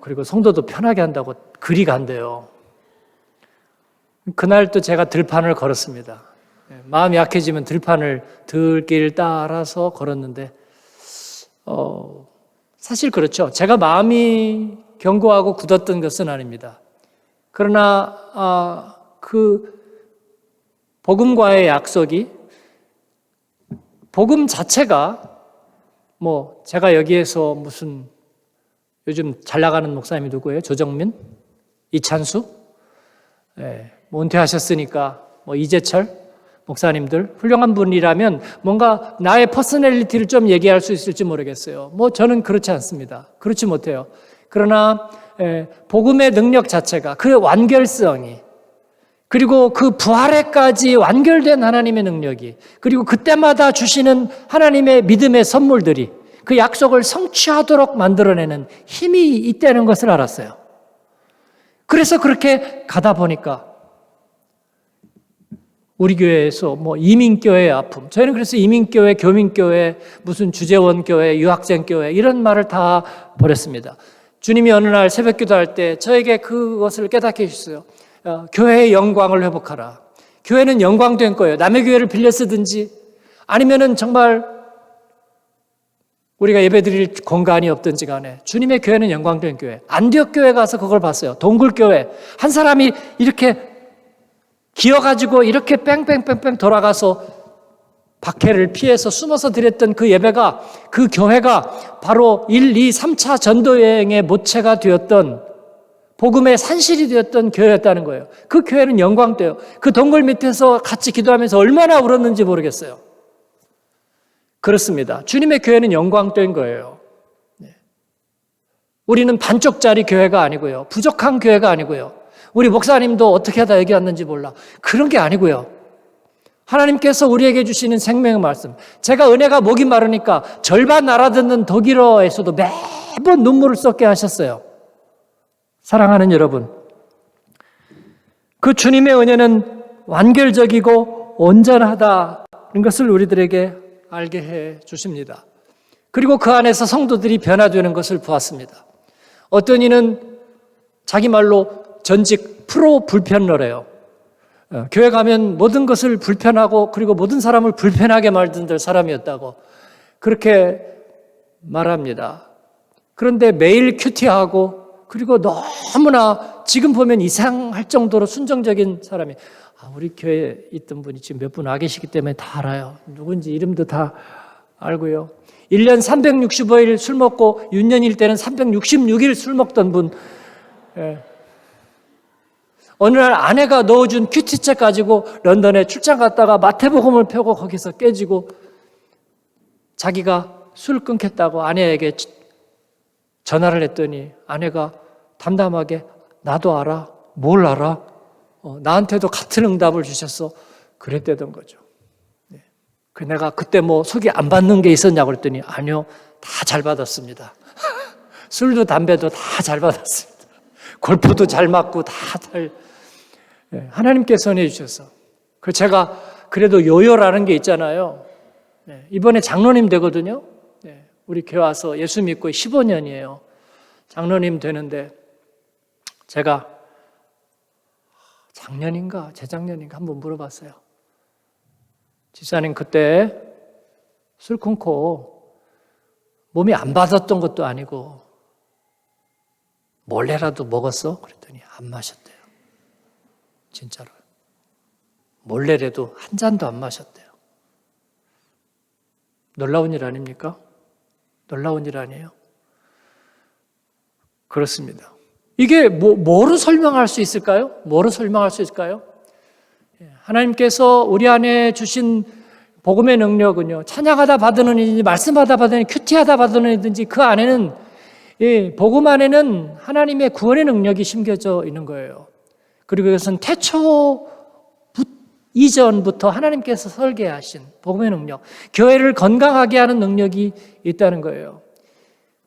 그리고 성도도 편하게 한다고 글이 간대요. 그날 또 제가 들판을 걸었습니다. 마음이 약해지면 들길 따라서 걸었는데 사실 그렇죠. 제가 마음이 견고하고 굳었던 것은 아닙니다. 그러나 그 복음과의 약속이 복음 자체가 뭐 제가 여기에서 무슨 요즘 잘 나가는 목사님이 누구예요? 조정민? 이찬수? 뭐 은퇴하셨으니까 뭐 이재철 목사님들 훌륭한 분이라면 뭔가 나의 퍼스널리티를 좀 얘기할 수 있을지 모르겠어요. 뭐 저는 그렇지 않습니다. 그렇지 못해요. 그러나 복음의 능력 자체가 그 완결성이 그리고 그 부활에까지 완결된 하나님의 능력이 그리고 그때마다 주시는 하나님의 믿음의 선물들이 그 약속을 성취하도록 만들어내는 힘이 있다는 것을 알았어요. 그래서 그렇게 가다 보니까 우리 교회에서 뭐 이민교회의 아픔, 저희는 그래서 이민교회, 교민교회, 무슨 주재원교회, 유학생교회 이런 말을 다 버렸습니다. 주님이 어느 날 새벽 기도할 때 저에게 그것을 깨닫게 해주셨어요. 교회의 영광을 회복하라. 교회는 영광된 거예요. 남의 교회를 빌려 쓰든지 아니면은 정말 우리가 예배드릴 공간이 없든지 간에 주님의 교회는 영광된 교회. 안디옥 교회 가서 그걸 봤어요. 동굴교회. 한 사람이 이렇게 기어가지고 이렇게 뺑뺑뺑뺑 돌아가서 박해를 피해서 숨어서 드렸던 그 예배가 그 교회가 바로 1, 2, 3차 전도여행의 모체가 되었던 복음의 산실이 되었던 교회였다는 거예요. 그 교회는 영광돼요. 그 동굴 밑에서 같이 기도하면서 얼마나 울었는지 모르겠어요. 그렇습니다. 주님의 교회는 영광된 거예요. 우리는 반쪽짜리 교회가 아니고요. 부족한 교회가 아니고요. 우리 목사님도 어떻게 하다 여기 왔는지 몰라. 그런 게 아니고요. 하나님께서 우리에게 주시는 생명의 말씀. 제가 은혜가 목이 마르니까 절반 알아듣는 독일어에서도 매번 눈물을 쏟게 하셨어요. 사랑하는 여러분, 그 주님의 은혜는 완결적이고 온전하다는 것을 우리들에게 알게 해 주십니다. 그리고 그 안에서 성도들이 변화되는 것을 보았습니다. 어떤 이는 자기 말로 전직 프로 불편러래요. 교회 가면 모든 것을 불편하고 그리고 모든 사람을 불편하게 만든 사람이었다고 그렇게 말합니다. 그런데 매일 큐티하고 그리고 너무나 지금 보면 이상할 정도로 순정적인 사람이, 우리 교회에 있던 분이 지금 몇 분 와 계시기 때문에 다 알아요. 누군지 이름도 다 알고요. 1년 365일 술 먹고 6년일 때는 366일 술 먹던 분. 예. 어느 날 아내가 넣어준 큐티책 가지고 런던에 출장 갔다가 마태복음을 펴고 거기서 깨지고, 자기가 술 끊겠다고 아내에게 전화를 했더니 아내가 담담하게, 나도 알아. 뭘 알아? 나한테도 같은 응답을 주셨어. 그랬다던 거죠. 내가 그때 뭐 속이 안 받는 게 있었냐고 그랬더니, 아니요, 다 잘 받았습니다. 술도 담배도 다 잘 받았습니다. 골프도 잘 맞고 다 잘. 하나님께서 해주셔서. 제가 그래도 요요라는 게 있잖아요. 이번에 장로님 되거든요. 우리 교회 와서 예수 믿고 15년이에요. 장로님 되는데, 제가 작년인가 재작년인가 한번 물어봤어요. 지사님, 그때 술 끊고 몸이 안 받았던 것도 아니고 몰래라도 먹었어? 그랬더니 안 마셨대요. 진짜로. 몰래라도 한 잔도 안 마셨대요. 놀라운 일 아닙니까? 놀라운 일 아니에요? 그렇습니다. 이게 뭐로 설명할 수 있을까요? 뭐로 설명할 수 있을까요? 하나님께서 우리 안에 주신 복음의 능력은요, 찬양하다 받는 일인지 말씀하다 받는 일, 큐티하다 받는 일이든지 그 안에는, 복음 안에는 하나님의 구원의 능력이 심겨져 있는 거예요. 그리고 이것은 태초 이전부터 하나님께서 설계하신 복음의 능력, 교회를 건강하게 하는 능력이 있다는 거예요.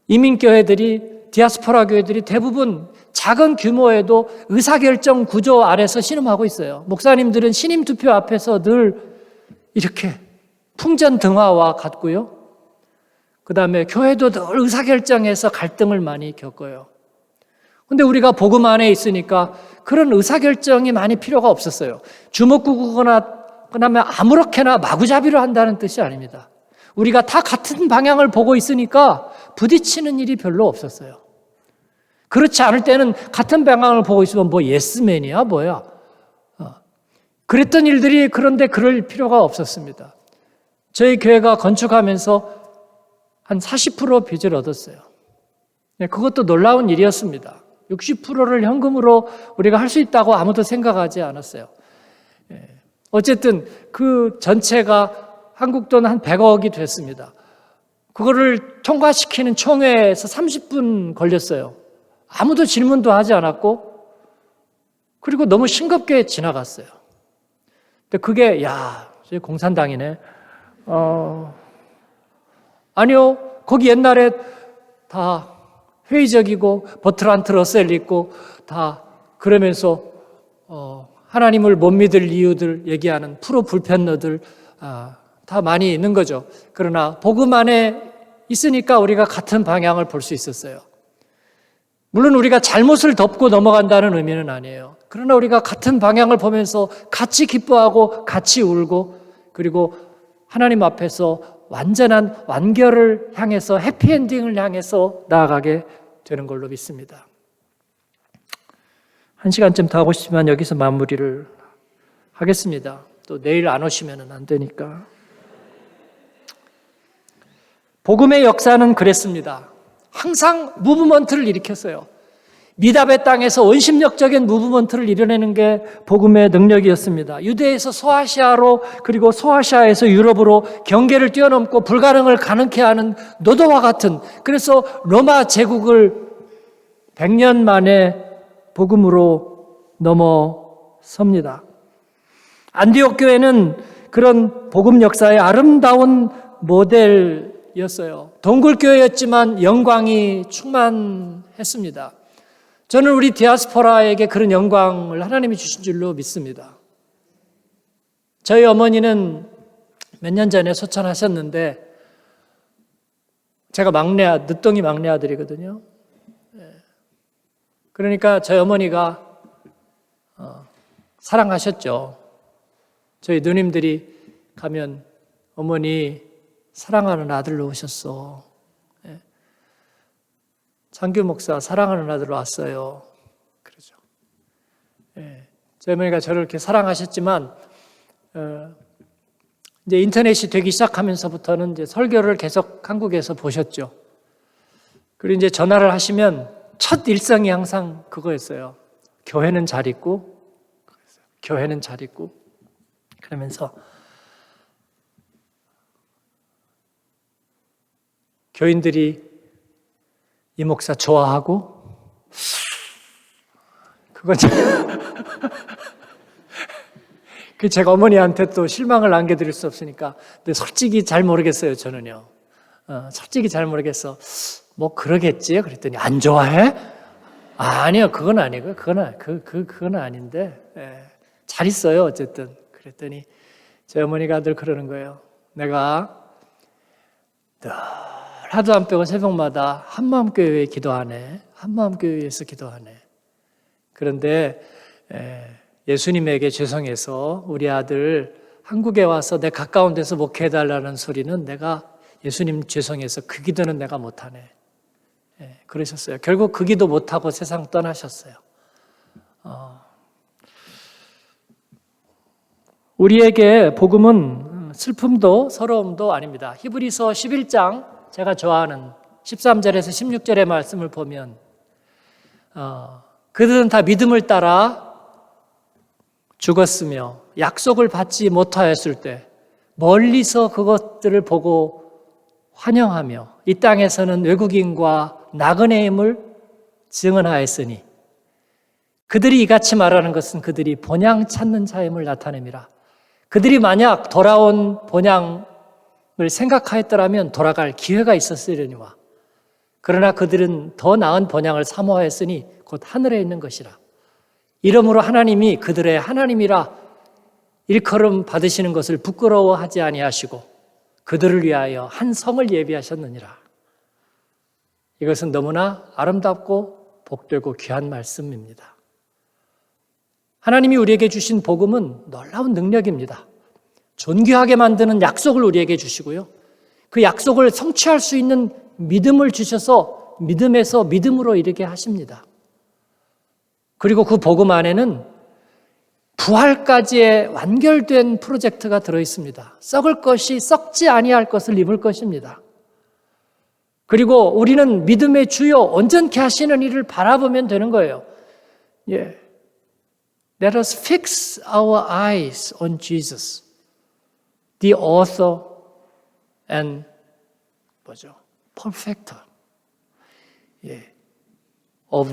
이민교회들이, 디아스포라 교회들이 대부분 작은 규모에도 의사결정 구조 아래서 신음하고 있어요. 목사님들은 신임 투표 앞에서 늘 이렇게 풍전등화와 같고요. 그 다음에 교회도 늘 의사결정에서 갈등을 많이 겪어요. 근데 우리가 복음 안에 있으니까 그런 의사결정이 많이 필요가 없었어요. 주먹구구거나 그다음에 아무렇게나 마구잡이로 한다는 뜻이 아닙니다. 우리가 다 같은 방향을 보고 있으니까 부딪히는 일이 별로 없었어요. 그렇지 않을 때는 같은 방향을 보고 있으면 뭐 예스맨이야 뭐야. 그랬던 일들이, 그런데 그럴 필요가 없었습니다. 저희 교회가 건축하면서 한 40% 빚을 얻었어요. 그것도 놀라운 일이었습니다. 60%를 현금으로 우리가 할 수 있다고 아무도 생각하지 않았어요. 어쨌든 그 전체가 한국 돈 한 100억이 됐습니다. 그거를 통과시키는 총회에서 30분 걸렸어요. 아무도 질문도 하지 않았고, 그리고 너무 싱겁게 지나갔어요. 근데 그게, 저희 공산당이네. 아니요, 거기 옛날에 다 회의적이고 버트란트 러셀 있고 다 그러면서 하나님을 못 믿을 이유들 얘기하는 프로 불편러들 다 많이 있는 거죠. 그러나 복음 안에 있으니까 우리가 같은 방향을 볼 수 있었어요. 물론 우리가 잘못을 덮고 넘어간다는 의미는 아니에요. 그러나 우리가 같은 방향을 보면서 같이 기뻐하고 같이 울고, 그리고 하나님 앞에서 완전한 완결을 향해서, 해피엔딩을 향해서 나아가게 되는 걸로 믿습니다. 1시간쯤 더 하고 싶지만 여기서 마무리를 하겠습니다. 또 내일 안 오시면 안 되니까. 복음의 역사는 그랬습니다. 항상 무브먼트를 일으켰어요. 미답의 땅에서 원심력적인 무브먼트를 이뤄내는 게 복음의 능력이었습니다. 유대에서 소아시아로, 그리고 소아시아에서 유럽으로 경계를 뛰어넘고 불가능을 가능케 하는 노도와 같은, 그래서 로마 제국을 100년 만에 복음으로 넘어섭니다. 안디옥 교회는 그런 복음 역사의 아름다운 모델이었어요. 동굴교회였지만 영광이 충만했습니다. 저는 우리 디아스포라에게 그런 영광을 하나님이 주신 줄로 믿습니다. 저희 어머니는 몇 년 전에 소천하셨는데, 제가 늦둥이 막내 아들이거든요. 그러니까 저희 어머니가 사랑하셨죠. 저희 누님들이 가면, 어머니 사랑하는 아들로 오셨어. 장규 목사 사랑하는 아들로 왔어요. 그러죠. 저희 어머니가 저를 이렇게 사랑하셨지만 이제 인터넷이 되기 시작하면서부터는 이제 설교를 계속 한국에서 보셨죠. 그리고 이제 전화를 하시면 첫 일성이 항상 그거였어요. 교회는 잘 있고, 교회는 잘 있고, 그러면서 교인들이 이 목사 좋아하고, 그건 제가 어머니한테 또 실망을 안겨드릴 수 없으니까. 근데 솔직히 잘 모르겠어요, 저는요. 솔직히 잘 모르겠어. 뭐 그러겠지? 그랬더니 안 좋아해? 아니요, 그건 아니고요. 그건 아닌데 잘 있어요, 어쨌든. 그랬더니 제 어머니가 늘 그러는 거예요. 내가 늘 하도 안 빼고 새벽마다 한마음교회에 기도하네. 한마음교회에서 기도하네. 그런데 예수님에게 죄송해서 우리 아들 한국에 와서 내 가까운 데서 목회해달라는 소리는 내가 예수님 죄송해서 그 기도는 내가 못하네. 그러셨어요. 결국 그 기도 못하고 세상 떠나셨어요. 우리에게 복음은 슬픔도 서러움도 아닙니다. 히브리서 11장 제가 좋아하는 13절에서 16절의 말씀을 보면 그들은 다 믿음을 따라 죽었으며 약속을 받지 못하였을 때 멀리서 그것들을 보고 환영하며 이 땅에서는 외국인과 나그네임을 증언하였으니 그들이 이같이 말하는 것은 그들이 본향 찾는 자임을 나타냅니다. 그들이 만약 돌아온 본향을 생각하였더라면 돌아갈 기회가 있었으려니와 그러나 그들은 더 나은 본향을 사모하였으니 곧 하늘에 있는 것이라. 이러므로 하나님이 그들의 하나님이라 일컬음 받으시는 것을 부끄러워하지 아니하시고 그들을 위하여 한 성을 예비하셨느니라. 이것은 너무나 아름답고 복되고 귀한 말씀입니다. 하나님이 우리에게 주신 복음은 놀라운 능력입니다. 존귀하게 만드는 약속을 우리에게 주시고요. 그 약속을 성취할 수 있는 믿음을 주셔서 믿음에서 믿음으로 이르게 하십니다. 그리고 그 복음 안에는 부활까지의 완결된 프로젝트가 들어있습니다. 썩을 것이 썩지 아니할 것을 입을 것입니다. 그리고 우리는 믿음의 주요 온전케 하시는 이를 바라보면 되는 거예요. Let us fix our eyes on Jesus, the author and perfecter of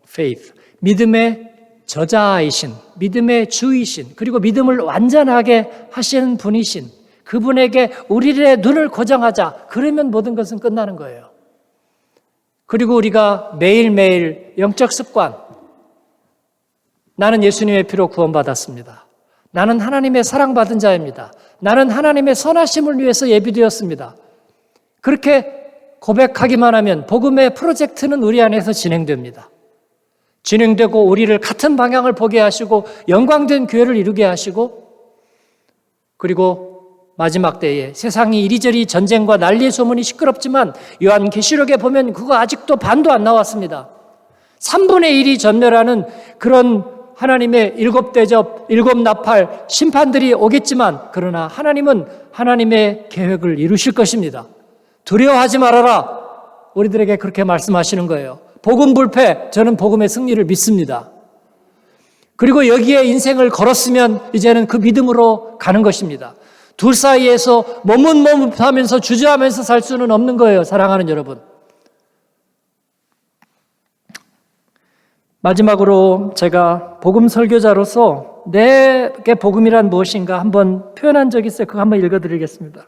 faith. 믿음의 저자이신, 믿음의 주이신, 그리고 믿음을 완전하게 하시는 분이신 그분에게 우리의 눈을 고정하자. 그러면 모든 것은 끝나는 거예요. 그리고 우리가 매일매일 영적 습관, 나는 예수님의 피로 구원받았습니다. 나는 하나님의 사랑받은 자입니다. 나는 하나님의 선하심을 위해서 예비되었습니다. 그렇게 고백하기만 하면 복음의 프로젝트는 우리 안에서 진행됩니다. 진행되고 우리를 같은 방향을 보게 하시고 영광된 교회를 이루게 하시고 그리고 마지막 때에 세상이 이리저리 전쟁과 난리의 소문이 시끄럽지만 요한계시록에 보면 그거 아직도 반도 안 나왔습니다. 3분의 1이 전멸하는 그런 하나님의 7대접, 7나팔 심판들이 오겠지만 그러나 하나님은 하나님의 계획을 이루실 것입니다. 두려워하지 말아라. 우리들에게 그렇게 말씀하시는 거예요. 복음 불패, 저는 복음의 승리를 믿습니다. 그리고 여기에 인생을 걸었으면 이제는 그 믿음으로 가는 것입니다. 둘 사이에서 머뭇머뭇하면서 주저하면서 살 수는 없는 거예요. 사랑하는 여러분. 마지막으로 제가 복음 설교자로서 내게 복음이란 무엇인가 한번 표현한 적이 있어요. 그거 한번 읽어드리겠습니다.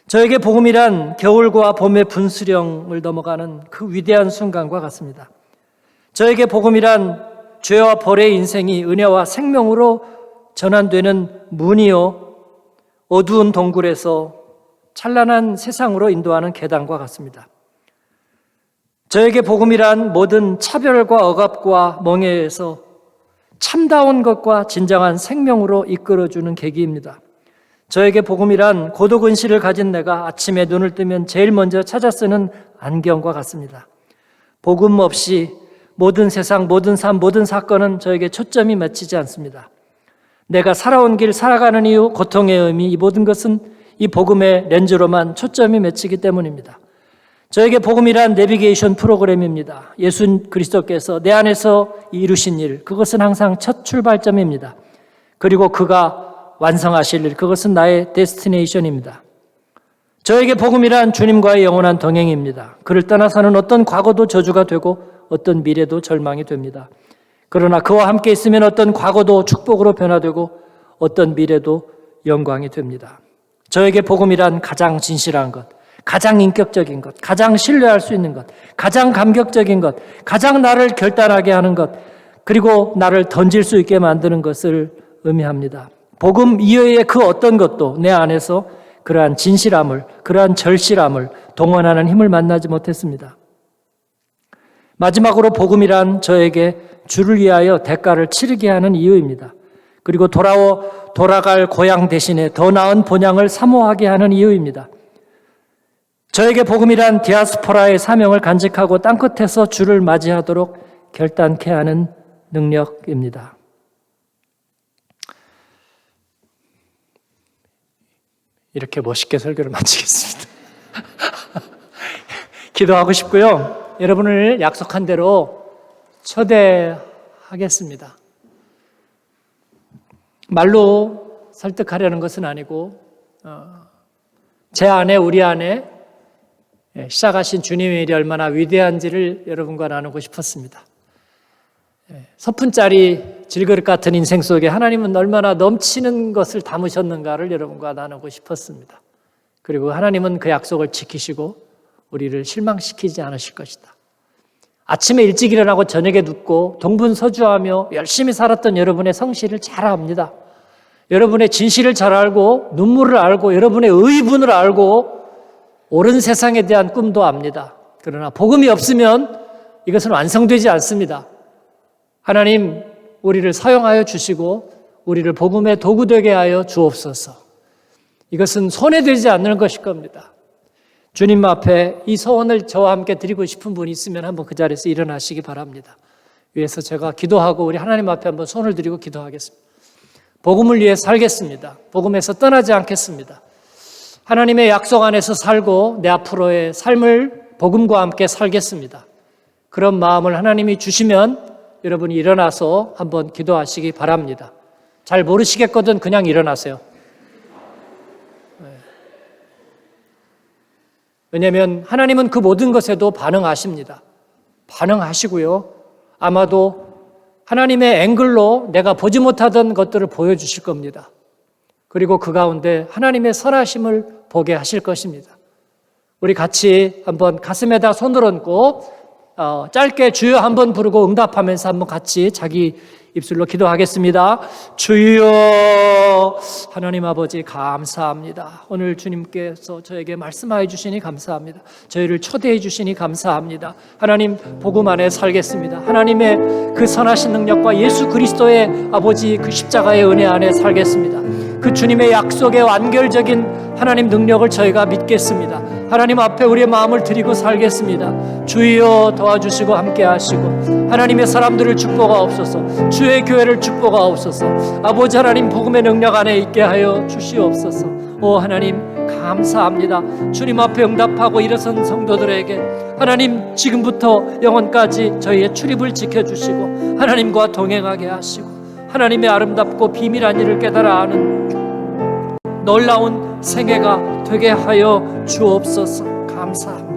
저에게 복음이란 겨울과 봄의 분수령을 넘어가는 그 위대한 순간과 같습니다. 저에게 복음이란 죄와 벌의 인생이 은혜와 생명으로 전환되는 문이요 어두운 동굴에서 찬란한 세상으로 인도하는 계단과 같습니다. 저에게 복음이란 모든 차별과 억압과 멍해에서 참다운 것과 진정한 생명으로 이끌어주는 계기입니다. 저에게 복음이란 고도근시를 가진 내가 아침에 눈을 뜨면 제일 먼저 찾아 쓰는 안경과 같습니다. 복음 없이 모든 세상, 모든 삶, 모든 사건은 저에게 초점이 맞추지 않습니다. 내가 살아온 길, 살아가는 이유, 고통의 의미, 이 모든 것은 이 복음의 렌즈로만 초점이 맺히기 때문입니다. 저에게 복음이란 내비게이션 프로그램입니다. 예수 그리스도께서 내 안에서 이루신 일, 그것은 항상 첫 출발점입니다. 그리고 그가 완성하실 일, 그것은 나의 데스티네이션입니다. 저에게 복음이란 주님과의 영원한 동행입니다. 그를 떠나서는 어떤 과거도 저주가 되고 어떤 미래도 절망이 됩니다. 그러나 그와 함께 있으면 어떤 과거도 축복으로 변화되고 어떤 미래도 영광이 됩니다. 저에게 복음이란 가장 진실한 것, 가장 인격적인 것, 가장 신뢰할 수 있는 것, 가장 감격적인 것, 가장 나를 결단하게 하는 것, 그리고 나를 던질 수 있게 만드는 것을 의미합니다. 복음 이외의 그 어떤 것도 내 안에서 그러한 진실함을, 그러한 절실함을 동원하는 힘을 만나지 못했습니다. 마지막으로 복음이란 저에게 주를 위하여 대가를 치르게 하는 이유입니다. 그리고 돌아갈 고향 대신에 더 나은 본향을 사모하게 하는 이유입니다. 저에게 복음이란 디아스포라의 사명을 간직하고 땅끝에서 주를 맞이하도록 결단케 하는 능력입니다. 이렇게 멋있게 설교를 마치겠습니다. 기도하고 싶고요. 여러분을 약속한 대로 초대하겠습니다. 말로 설득하려는 것은 아니고 제 안에, 우리 안에 시작하신 주님의 일이 얼마나 위대한지를 여러분과 나누고 싶었습니다. 서푼짜리 질그릇 같은 인생 속에 하나님은 얼마나 넘치는 것을 담으셨는가를 여러분과 나누고 싶었습니다. 그리고 하나님은 그 약속을 지키시고 우리를 실망시키지 않으실 것이다. 아침에 일찍 일어나고 저녁에 눕고 동분서주하며 열심히 살았던 여러분의 성실을 잘 압니다. 여러분의 진실을 잘 알고 눈물을 알고 여러분의 의분을 알고 옳은 세상에 대한 꿈도 압니다. 그러나 복음이 없으면 이것은 완성되지 않습니다. 하나님, 우리를 사용하여 주시고 우리를 복음의 도구 되게 하여 주옵소서. 이것은 손해되지 않는 것일 겁니다. 주님 앞에 이 소원을 저와 함께 드리고 싶은 분이 있으면 한번 그 자리에서 일어나시기 바랍니다. 위에서 제가 기도하고 우리 하나님 앞에 한번 손을 드리고 기도하겠습니다. 복음을 위해 살겠습니다. 복음에서 떠나지 않겠습니다. 하나님의 약속 안에서 살고 내 앞으로의 삶을 복음과 함께 살겠습니다. 그런 마음을 하나님이 주시면 여러분이 일어나서 한번 기도하시기 바랍니다. 잘 모르시겠거든 그냥 일어나세요. 왜냐하면 하나님은 그 모든 것에도 반응하십니다. 반응하시고요. 아마도 하나님의 앵글로 내가 보지 못하던 것들을 보여주실 겁니다. 그리고 그 가운데 하나님의 선하심을 보게 하실 것입니다. 우리 같이 한번 가슴에다 손을 얹고 짧게 주여 한번 부르고 응답하면서 한번 같이 자기 입술로 기도하겠습니다. 주여, 하나님 아버지 감사합니다. 오늘 주님께서 저에게 말씀하여 주시니 감사합니다. 저희를 초대해 주시니 감사합니다. 하나님 복음 안에 살겠습니다. 하나님의 그 선하신 능력과 예수 그리스도의 아버지 그 십자가의 은혜 안에 살겠습니다. 그 주님의 약속의 완결적인 하나님 능력을 저희가 믿겠습니다. 하나님 앞에 우리의 마음을 드리고 살겠습니다. 주여 도와주시고 함께 하시고 하나님의 사람들을 축복하옵소서. 주의 교회를 축복하옵소서. 아버지 하나님 복음의 능력 안에 있게 하여 주시옵소서. 오 하나님 감사합니다. 주님 앞에 응답하고 일어선 성도들에게 하나님 지금부터 영원까지 저희의 출입을 지켜주시고 하나님과 동행하게 하시고 하나님의 아름답고 비밀한 일을 깨달아 아는 놀라운 생애가 되게 하여 주옵소서. 감사합니다.